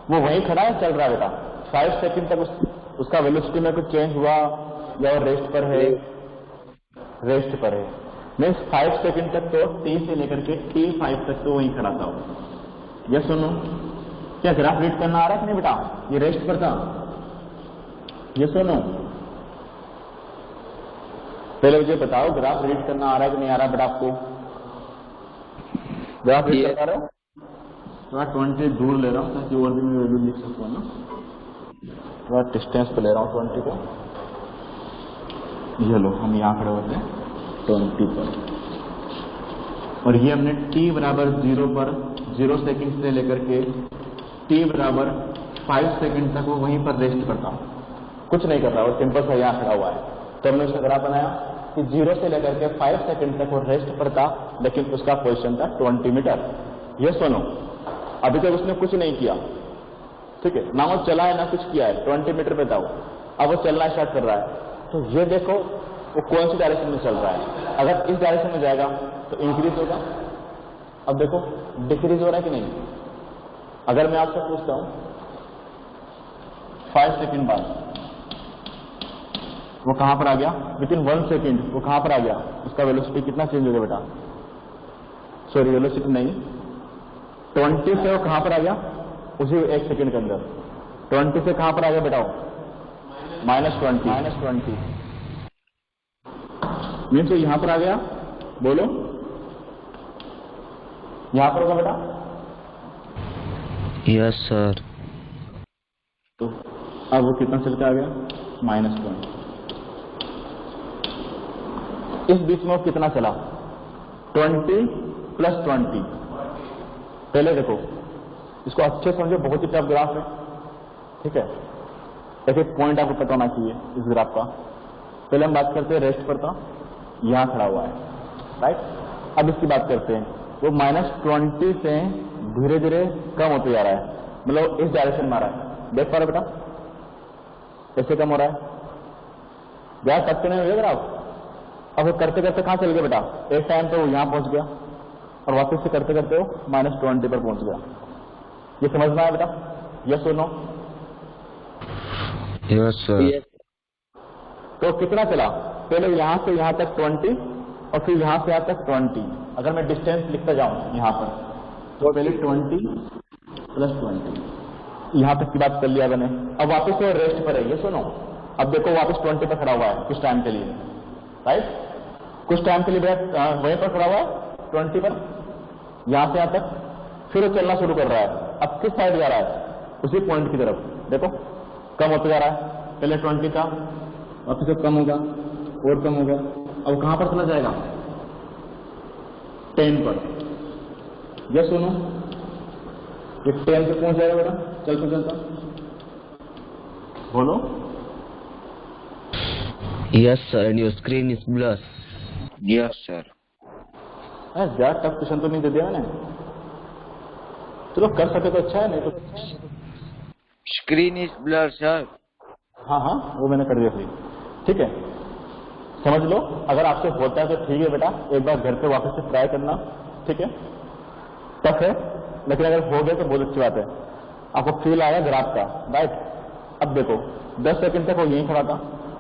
वो वहीं खड़ा है, चल रहा है बेटा। 5 सेकंड तक उसका वेलोसिटी में कुछ चेंज हुआ या वो रेस्ट पर है, रेस्ट पर है। मीन्स 5 सेकंड तक तो t से लेकर के t5 तक तो वहीं खड़ा था। ये सुनो, क्या ग्राफ रीड करना आ रहा है कि नहीं बेटा, ये रेस्ट पर था। ये सुनो, पहले मुझे बताओ ग्राफ रीड करना आ रहा है कि नहीं आ रहा बेटा आपको। ग्राफ रीड कर पा रहे हो। थोड़ा 20 दूर ले रहा हूँ ताकि और भी मैं वैल्यू लिख सकूँ ना। थोड़ा डिस्टेंस पे ले रहा हूँ 20 को। ये लो, हम यहाँ खड़े होते हैं 20 पर, और ये हमने t बराबर 0 पर 0 सेकंड से लेकर के t बराबर 5 सेकंड तक वो वहीं पर रेस्ट करता, कुछ नहीं कर रहा, और सिंपल सा यहाँ खड़ा हुआ है। तो हमने उसका ग्राफ बनाया कि 0 से लेकर के 5 सेकंड तक वो रेस्ट पर था, लेकिन उसका पोजीशन था 20 मीटर। ये सुनो, अभी तक उसने कुछ नहीं किया, ठीक है, ना वो चला है ना कुछ किया है, 20 मीटर पे था वो। अब वो चलना स्टार्ट कर रहा है, तो ये देखो वो कौन सी डायरेक्शन में चल रहा है। अगर इस डायरेक्शन में जाएगा तो इंक्रीज होगा, अब देखो डिक्रीज हो रहा है कि नहीं। अगर मैं आपसे पूछता हूं 5 सेकंड बाद वो कहां पर आ गया, विद इन 1 सेकंड वो कहां पर आ गया, उसका वेलोसिटी कितना चेंज हो गया बेटा, सॉरी वेलोसिटी नहीं, 20 से वो कहां पर आ गया, उसी 1 सेकंड के अंदर 20 से कहां पर आ गया बेटा, -20 मीन्स वो यहां पर आ गया। बोलो यहां पर होगा बेटा। Yes sir. तो अब वो कितना चल के आ गया, -20। इस बीच में वो कितना चला, 20 + 20। पहले देखो इसको अच्छे समझो, बहुत ही टफ ग्राफ है, ठीक है। एक एक पॉइंट आपको पता होना चाहिए इस ग्राफ का। पहले हम बात करते हैं रेस्ट पर था, यहां खड़ा हुआ है, राइट। अब इसकी बात करते हैं, वो -20 से धीरे धीरे कम होते जा रहा है, मतलब इस डायरेक्शन में आ रहा है। देख पा रहे बेटा कैसे कम हो रहा है, यार सकते नहीं हो ग्राफ। अब वो करते करते कहां चल गया बेटा, एक टाइम पे वो यहां पहुंच गया और वापस से करते करते वो -20 पर पहुंच गया। ये समझ में आया बेटा, यस और नो। Yes sir. तो कितना चला, पहले यहां से यहां तक 20 और फिर यहां से यहां तक 20। अगर मैं डिस्टेंस लिखता जाऊं यहां पर, तो पहले 20 + 20, यहां तक की बात कर लिया मैंने। अब वापस वो रेस्ट पर है, ये सुनो। अब देखो वापस 20 पर खड़ा हुआ है कुछ टाइम के लिए, राइट। कुछ टाइम के लिए वहीं पर खड़ा हुआ है 20 पर, यहां से यहां तक, फिर वो चलना शुरू कर रहा है। अब किस साइड जा रहा है, उसी पॉइंट की तरफ। देखो कम होता जा रहा है, पहले 20 था, वापस से कम होगा और कम होगा। अब कहां पर चला जाएगा, 10 पर। ये सुनो, ये 10 पे पहुंच जाएगा बेटा चलता चलता। बोलो Yes sir, and your screen is blurred. Yes sir. ज्यादा टफ क्वेश्चन तो नहीं दे दिया मैंने, चलो कर सके तो अच्छा है, नहीं तो Screen is blur, sir. हाँ हाँ, वो मैंने कर दिया फ्री। ठीक है, समझ लो। अगर आपसे होता है तो ठीक है बेटा, एक बार घर पे वापस से ट्राई करना। ठीक है, टफ है, लेकिन अगर हो गया तो बहुत अच्छी बात है। आपको फील आया ग्राफ का, राइट। अब देखो 10 सेकंड तक वो यहीं खड़ा था,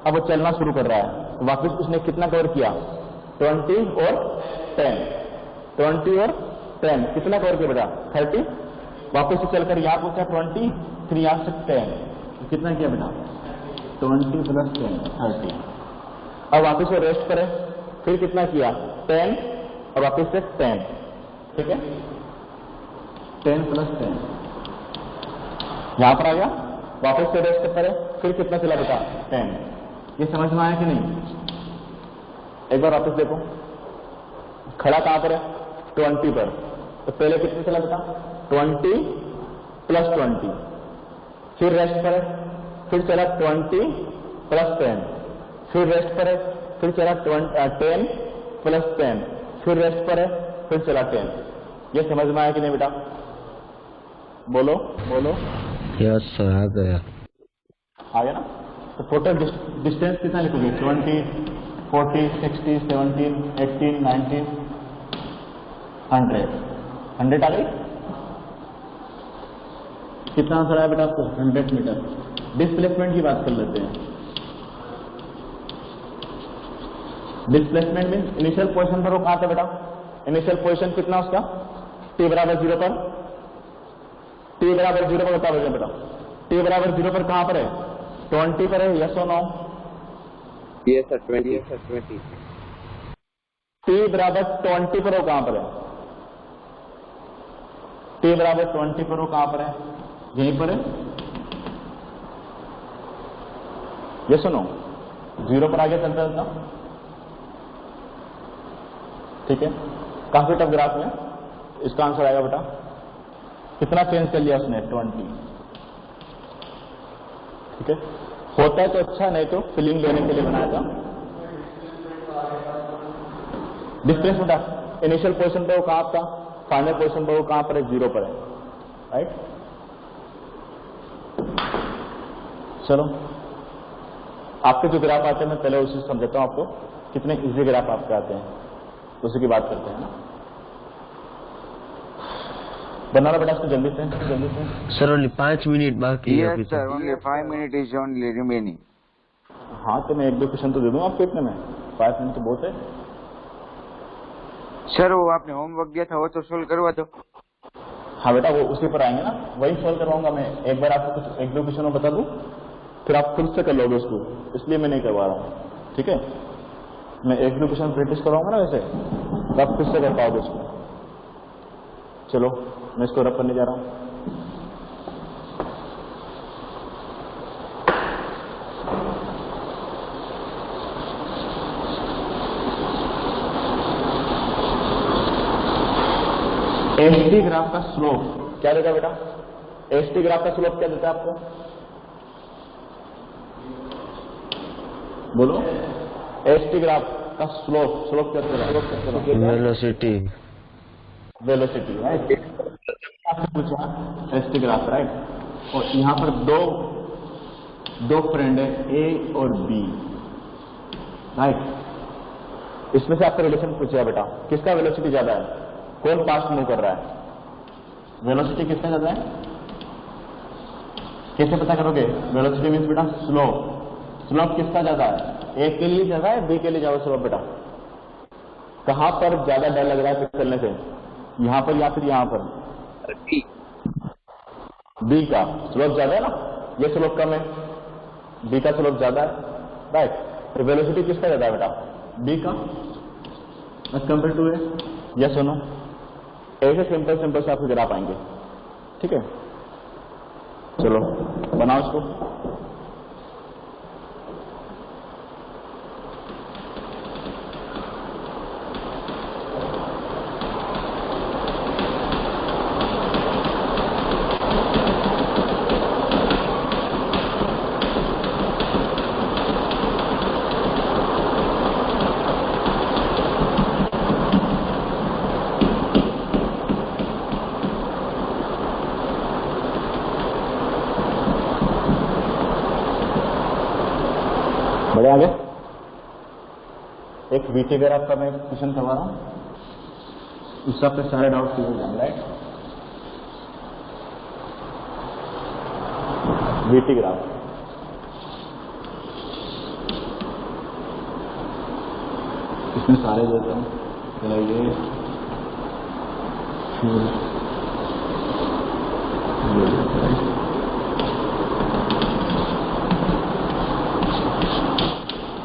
अब वो चलना शुरू कर रहा है। तो वापस उसने कितना कवर किया? 20 और 10, 20 और 10 कितना कवर किया बेटा? 30। वापस से चलकर यहाँ पहुंचा 20, फिर यहाँ से 10, तो कितना किया बेटा? 20 प्लस 10, 30। अब वापस से रेस्ट करे, फिर कितना किया? 10 और वापस से 10। ठीक है, 10 प्लस 10 यहां पर आ गया। वापस से रेस्ट करे, फिर कितना चला बेटा? 10। ये समझ में आया कि नहीं? एक बार वापस देखो, खड़ा कहां पर है? 20 पर। तो पहले कितना चला बेटा? 20 प्लस 20, फिर रेस्ट करे, फिर चला 20 प्लस 10, फिर रेस्ट करे, फिर चला 10 प्लस 10, फिर रेस्ट करे, फिर चला 10। ये समझ में आया कि नहीं बेटा? बोलो बोलो। यस सर, आ गया। आ गया ना? तो टोटल डिस्टेंस कितना लिखोगे? 20, 40, 60, 17, 18, 19, 100। 100 आ गई? कितना आंसर आया बेटा आपको? 100 मीटर। डिस्प्लेसमेंट की बात कर लेते हैं। डिस्प्लेसमेंट मीन इनिशियल पोजीशन पर वो कहां था बेटा? इनिशियल पोजीशन कितना उसका? t बराबर 0 पर। t बराबर 0 पर बता बेटा। t बराबर 0 पर कहां पर है? 20 पर है, यस और no? Yes, sir. 20. Yes, sir. 20. t बराबर 20 पर वो कहां पर है? t बराबर 20 पर वो कहां पर है? यहीं पर है, यस और नो? 0 पर आगे चलता चलता। ठीक है, काफी टफ ग्राफ में इसका आंसर आएगा बेटा। कितना चेंज कर लिया उसने? 20। ठीक है, होता है तो अच्छा, नहीं तो फीलिंग लेने के लिए बनाया था। डिस्प्लेसमेंट इनिशियल पोजीशन पर वो कहां था, फाइनल पोजीशन पर वो कहां पर है? 0 पर है, राइट। चलो, आपके जो ग्राफ आते हैं मैं पहले उसी से समझाता हूं आपको, कितने इजी ग्राफ आपके आते हैं, उसी की बात करते हैं ना। बनाना बेटा इसको जल्दी से, जल्दी से। सर ओनली 5 मिनट बाकी है Yes, अभी sir. तो। Only 5 minutes is only remaining. हाँ तो मैं 1-2 क्वेश्चन तो दे दूंगा आपको इतने में, 5 मिनट तो बहुत है। सर वो आपने होमवर्क दिया था वो तो सोल्व करवा दो। हाँ बेटा, वो उसी पर आएंगे ना, वही सॉल्व करवाऊंगा मैं। एक बार आपको कुछ 1-2 क्वेश्चन बता दूं, फिर आप खुद से कर लोगे उसको, इसलिए मैं नहीं करवा रहा हूँ। ठीक है, मैं 1-2 क्वेश्चन प्रैक्टिस करवाऊंगा ना वैसे, तो आप खुद से कर पाओगे उसको। चलो मैं इसको रब करने जा रहा हूँ। एसटी ग्राफ का स्लोप क्या देता बेटा? एसटी ग्राफ का स्लोप क्या देता है आपको? बोलो, एसटी ग्राफ का स्लोप, स्लोप क्या देता है? वेलोसिटी। Velocity, right. पूछा एसटी ग्राफ, राइट। और यहां पर दो फ्रेंड है, ए और बी, राइट। इसमें से आपका रिलेशन पूछेगा बेटा, किसका वेलोसिटी ज्यादा है, कौन फास्ट मूव कर रहा है? वेलोसिटी किसका ज्यादा है? कैसे पता करोगे? वेलोसिटी मीन्स बेटा स्लोप। स्लोप किसका ज्यादा है? ए के लिए ज्यादा है, बी के लिए ज्यादा स्लोप बेटा? कहां पर ज्यादा डर लग रहा है चलने से, यहां पर या फिर यहां पर? बी का स्लोप ज्यादा है ना, ये स्लोप कम है, बी का स्लोप ज्यादा है, राइट। तो वेलोसिटी किसका ज्यादा है बेटा? बी का as compare to a, yes और नो? ऐसे सिंपल से आपको गिरा पाएंगे। ठीक है, चलो बनाओ इसको। बढ़े आगे। एक वीटी ग्राफ का मैं क्वेश्चन करवा रहा हूँ, उससे आपके सारे डाउट क्लियर हो जाएंगे। राइट, वीटी ग्राफ इसमें सारे देता हूँ। चलिए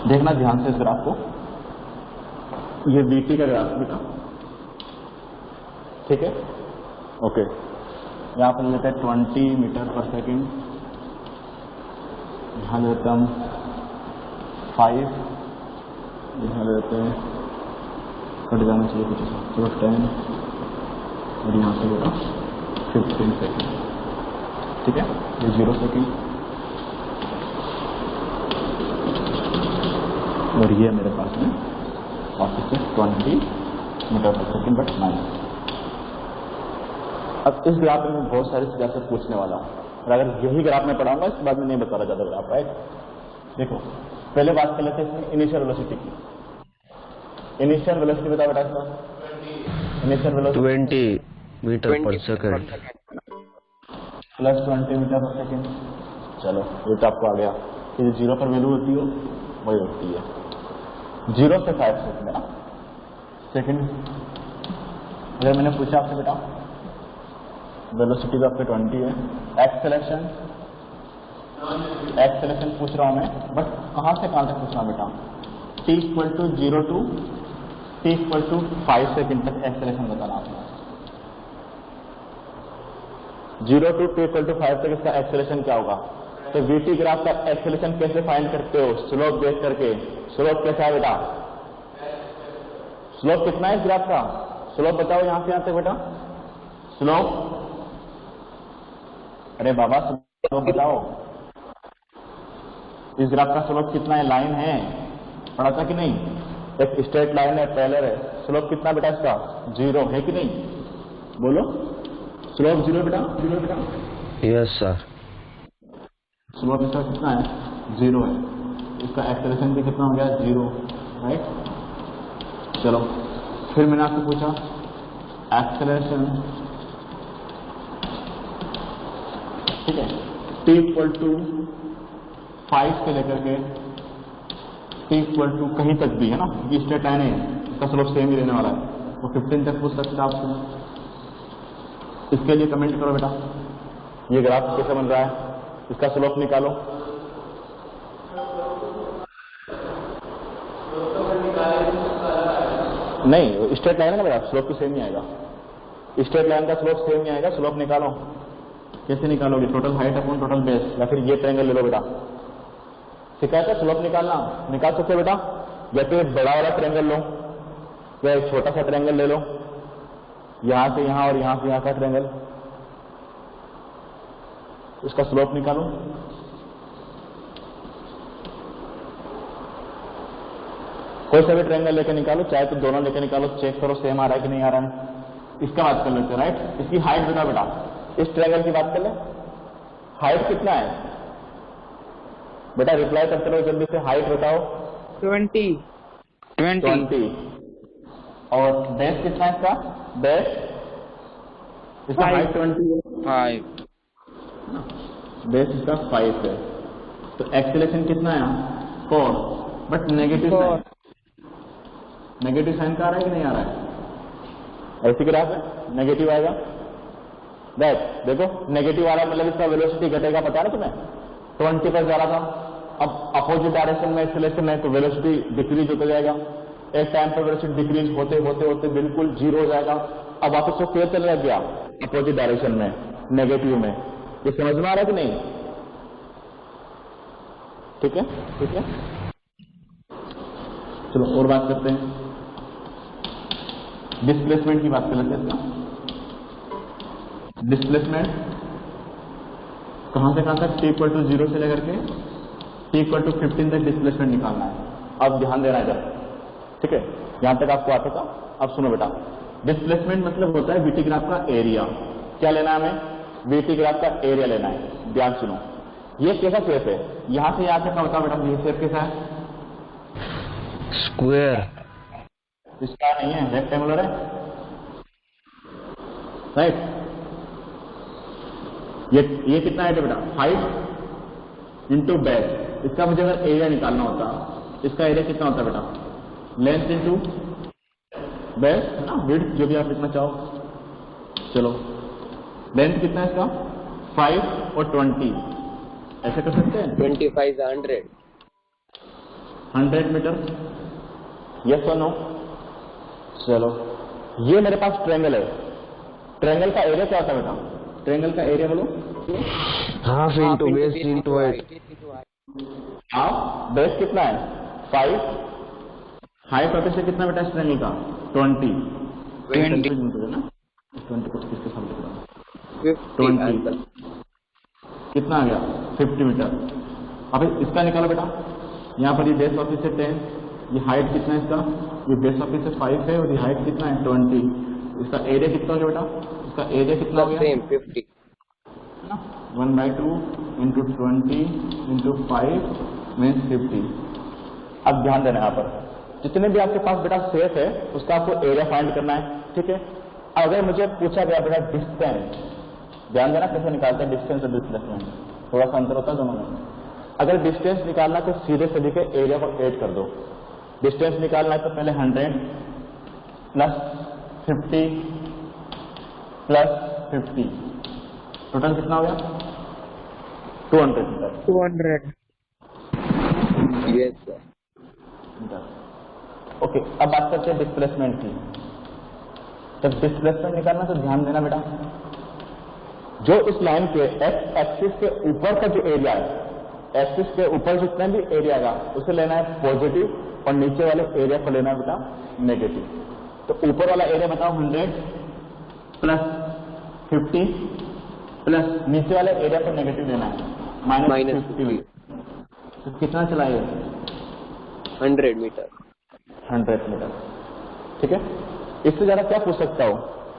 देखना ध्यान से इस ग्राफ को। ये वीटी का ग्राफ बेटा, ठीक है। ओके, यहाँ पर लेते हैं 20 मीटर पर सेकेंड, यहाँ लेते हम 5, यहाँ लेते हैं कट जाना चाहिए कुछ, चलो 10, और यहाँ से बेटा 15 सेकेंड, ठीक है। ये 0 सेकेंड, और ये मेरे पास में वापस से 20 मीटर पर सेकेंड बट 9। अब इस ग्राफ में मैं बहुत सारी चीजें से पूछने वाला हूँ, और अगर यही ग्राफ में पढ़ाऊंगा इसके बाद में नहीं बता रहा ज्यादा ग्राफ। राइट, देखो पहले बात कर लेते हैं इनिशियल वेलोसिटी की। इनिशियल वेलोसिटी बता बेटा इसका। इनिशियल वेलोसिटी 20 मीटर पर सेकंड प्लस 20 मीटर पर सेकेंड। चलो ये तो आपको आ गया। ये 0 पर वैल्यू होती हो वही होती है 0 से 5 सेकेंड ना सेकेंड। अगर मैंने पूछा आपसे बेटा वेलोसिटी तो आपके 20 है, एक्सेलेरेशन पूछ रहा हूं मैं, बट कहां से कहां तक पूछ रहा हूं बेटा? t = 0 to t = 5 सेकेंड तक एक्सेलेरेशन बताना आपने। 0 to t = 5 तक इसका एक्सेलेरेशन क्या होगा? तो वीटी ग्राफ का एक्सेलेरेशन कैसे फाइंड करते हो? स्लोप देख करके। स्लोप कैसा है बेटा? स्लोप कितना है इस ग्राफ का? स्लोप बताओ यहां से यहां तक बेटा। स्लोप, अरे बाबा स्लोप बताओ। इस ग्राफ का स्लोप कितना है? लाइन है, पढ़ा था कि नहीं? एक स्ट्रेट लाइन है, पैरेलल है। स्लोप कितना बेटा इसका? 0 है कि नहीं? बोलो, स्लोप 0 बेटा? 0 बेटा? Yes sir. स्लोप इसका कितना है? 0 है। इसका एक्सेलरेशन भी कितना हो गया? 0। राइट, चलो फिर मैंने आपसे पूछा एक्सेलरेशन, ठीक है, t = 5 से लेकर के t = कहीं तक भी है ना, ये स्ट्रेट लाइन है, इसका स्लोप सेम ही रहने वाला है। वो 15 तक पूछ सकते हैं आपसे। इसके लिए कमेंट करो बेटा, ये ग्राफ कैसे बन रहा है, इसका स्लोप निकालो। नहीं, स्ट्रेट लाइन है ना बेटा, स्लोप तो सेम ही आएगा। स्ट्रेट लाइन का स्लोप सेम ही आएगा, स्लोप निकालो। कैसे निकालोगे? Total height upon total base, या फिर ये ट्रायंगल ले लो बेटा। सिखाया था स्लोप निकालना, निकाल सकते हो बेटा। या तो बड़ा वाला ट्रायंगल लो, या एक छोटा सा ट्रायंगल ले लो, यहां से यहां और यहां से यहां का ट्रायंगल, उसका स्लोप निकालो। कोई सा भी ट्रायंगल लेकर निकालो, चाहे तो दोनों लेकर निकालो, चेक करो सेम आ रहा है कि नहीं आ रहा है। इसका बात कर लेते हैं। राइट, इसकी हाइट बता बेटा, इस ट्रायंगल की बात कर ले। हाइट कितना है बेटा? रिप्लाई करते रहो जल्दी से, हाइट बताओ। 20। और बेस कितना है इसका? बेस इसका हाइट 20 है, 5। बेस इसका 5 है। तो एक्सेलरेशन कितना है? 4, but negative sign. Negative sign का आ रहा है कि नहीं आ रहा है? ऐसी ग्राफ है, नेगेटिव आएगा। दैट देखो, नेगेटिव वाला मतलब इसका वेलोसिटी घटेगा, पता है ना तुम्हें? 20 पर जा रहा था, अब अपोजिट डायरेक्शन में एक्सेलरेशन है तो वेलोसिटी डिक्रीज होता जाएगा। एक टाइम पर वेलोसिटी डिक्रीज होते होते होते बिल्कुल 0 हो जाएगा। अब वापस तो फेर चल गया अपोजिट डायरेक्शन में, नेगेटिव में। ये समझ में आ रहा है कि नहीं? ठीक है, ठीक है। चलो और बात करते हैं, डिस्प्लेसमेंट की बात कर लेते हैं। डिस्प्लेसमेंट कहां से कहां तक? t = 0 से लेकर के t = 15 तक डिस्प्लेसमेंट निकालना है। अब ध्यान देना है, ठीक है? यहां तक आपको आता था। अब सुनो बेटा, डिस्प्लेसमेंट मतलब होता है वीटी ग्राफ का एरिया। क्या लेना है हमें? वीटी ग्राफ का एरिया लेना है। ध्यान सुनो, ये कैसा शेप है? यहां से यहां तक का बताओ बेटा, ये शेप कैसा है? स्क्वायर इसका नहीं है, रेक्टेंगुलर है, राइट। ये कितना है बेटा, हाइट इंटू बेस। इसका मुझे अगर एरिया निकालना होता, इसका एरिया कितना होता बेटा, लेंथ इंटू बेस है ना, विड्थ, जो भी आप लिखना चाहो। चलो लेंथ कितना है इसका, 5 और 20, ऐसे कर सकते हैं। 25 100 100 मीटर, यस और नो। चलो ये मेरे पास ट्रायंगल है, ट्रायंगल का एरिया क्या होता है बेटा, ट्रायंगल का एरिया बोलो, half into base into height. Half, base कितना है 5, हाइट ऑफिस से कितना बेटा इस ट्रायंगल का 20 ना, 20 को किसके सामने लिखा, 20 कितना आ गया 50 मीटर। अब इसका निकालो बेटा, यहाँ पर ये बेस ऑफिस से 10, ये हाइट कितना है इसका, ये बेस ऑफिस से 5 है और ये हाइट कितना है 20, इसका एरिया कितना हो गया बेटा, इसका एरिया कितना हो गया, सेम 50 ना, 1/2 इंटू 20 इंटू 5 मीन्स 50। अब ध्यान देना यहाँ पर, जितने भी आपके पास बेटा सेफ है उसका आपको एरिया फाइंड करना है, ठीक है। अगर मुझे पूछा गया बेटा डिस्टेंस, ध्यान देना कैसे निकालते हैं डिस्टेंस और डिस्प्लेसमेंट, थोड़ा सा अंतर होता है दोनों में। अगर डिस्टेंस निकालना तो सीधे सीधे के एरिया को ऐड कर दो। डिस्टेंस निकालना है तो पहले 100 प्लस 50 प्लस 50, टोटल कितना हो गया 200 मीटर। 200। Yes sir. ओके, अब बात करते हैं डिस्प्लेसमेंट की। जब डिस्प्लेसमेंट निकालना तो ध्यान देना बेटा, जो इस लाइन के एक्स एक्सिस के ऊपर का जो एरिया है, एक्सिस के ऊपर जितना भी एरिया का उसे लेना है पॉजिटिव और नीचे वाले एरिया को लेना है बेटा नेगेटिव। तो ऊपर वाला एरिया बताओ 100 प्लस 50 प्लस नीचे वाले एरिया को नेगेटिव लेना है माइनस 50। तो कितना चलाइए 100 मीटर। 100 मीटर, ठीक है। इससे ज्यादा क्या पूछ सकता हो,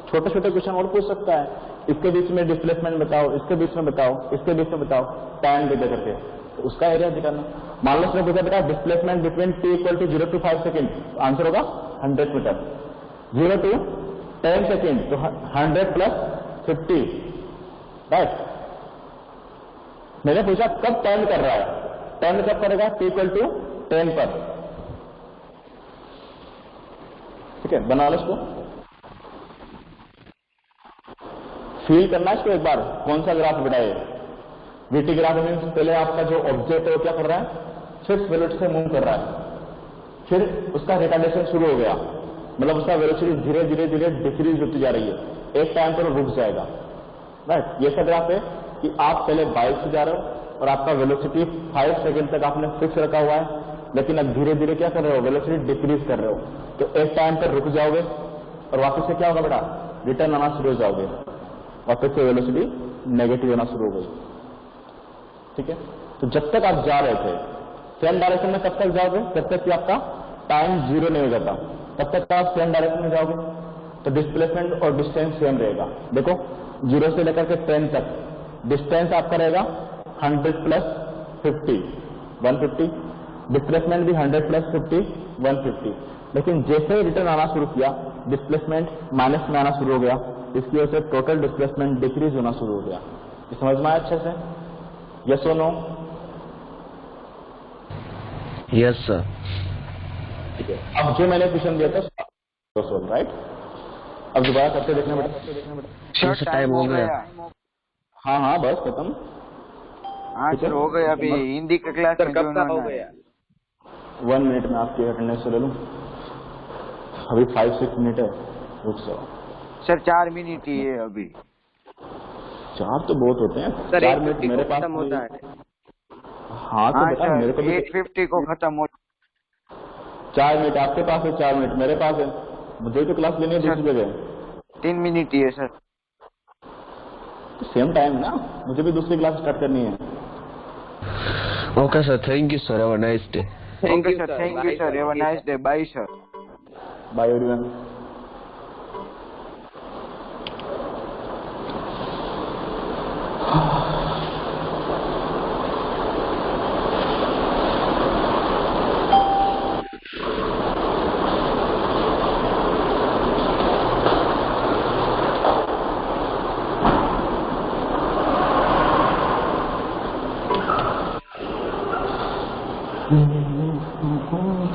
छोटे छोटे क्वेश्चन और पूछ सकता है, इसके बीच में डिस्प्लेसमेंट बताओ, इसके बीच में बताओ, इसके बीच में बताओ, टाइम दे करके, तो उसका एरिया दिखाना। मान लो उसने पूछा बेटा displacement between t = 0 to 5 second, answer होगा 100 मीटर। 0 to 10 सेकेंड तो 100 प्लस 50, राइट। मैंने पूछा कब टर्न कर रहा है, टर्न कब करेगा t = 10 पर, ठीक है। बना लो इसको, फील करना है इसको एक बार, कौन सा ग्राफ बेटा ये वीटी ग्राफ मीन्स पहले आपका जो ऑब्जेक्ट है वो क्या कर रहा है, फिक्स वेलोसिटी से मूव कर रहा है, फिर उसका रिटार्डेशन शुरू हो गया, मतलब उसका वेलोसिटी धीरे धीरे धीरे डिक्रीज होती जा रही है, एक टाइम पर रुक जाएगा, राइट। ये सब ग्राफ है कि आप पहले बाइक से जा रहे हो और आपका वेलोसिटी 5 सेकेंड तक आपने फिक्स रखा हुआ है, लेकिन अब धीरे धीरे क्या कर रहे हो, वेलोसिटी डिक्रीज कर रहे हो, तो एक टाइम पर रुक जाओगे और वापस से क्या होगा बेटा, रिटर्न आना शुरू हो जाओगे, वापस से वेलोसिटी नेगेटिव होना शुरू हो गई, ठीक है। तो जब तक आप जा रहे थे सेम डायरेक्शन में, तब तक जाओगे जब तक कि आपका टाइम 0 नहीं हो जाता, तब तक आप सेम डायरेक्शन में जाओगे, तो डिस्प्लेसमेंट और डिस्टेंस सेम रहेगा। देखो 0 से लेकर के 10 तक डिस्टेंस आपका रहेगा 100 प्लस 50 150, डिस्प्लेसमेंट भी 100 प्लस 50 150, लेकिन जैसे ही रिटर्न आना शुरू किया डिस्प्लेसमेंट माइनस में आना शुरू हो गया, इसकी वजह से टोटल डिस्प्लेसमेंट डिक्रीज होना शुरू हो गया। ये समझ में आया अच्छे से, यस और नो? Yes sir. ठीक है, अब जो मैंने क्वेश्चन दिया था राइट, अब दोबारा करके देखना बेटा। सर टाइम हो गया। हाँ हाँ बस खत्म। हाँ सर हो गया, अभी हिंदी का क्लास में कब का हो गया? 1 मिनट में आपकी अटेंडेंस ले लूँ, अभी 5-6 मिनट है, रुक जाओ सर। 4 मिनट ही है अभी। 4 तो बहुत होते हैं सर 4 मिनट मेरे पास खत्म होता है। हाँ तो हाँ बेटा सर मेरे को भी 8:50 को खत्म हो। 4 मिनट आपके पास है, 4 मिनट मेरे पास है, मुझे तो क्लास लेनी है दूसरी जगह। 3 मिनट ही है सर। सेम टाइम है ना, मुझे भी दूसरी क्लास स्टार्ट करनी है। Okay sir, thank you sir, have a nice day. Okay sir, thank you sir, have a nice day, bye sir. Bye everyone. तूफान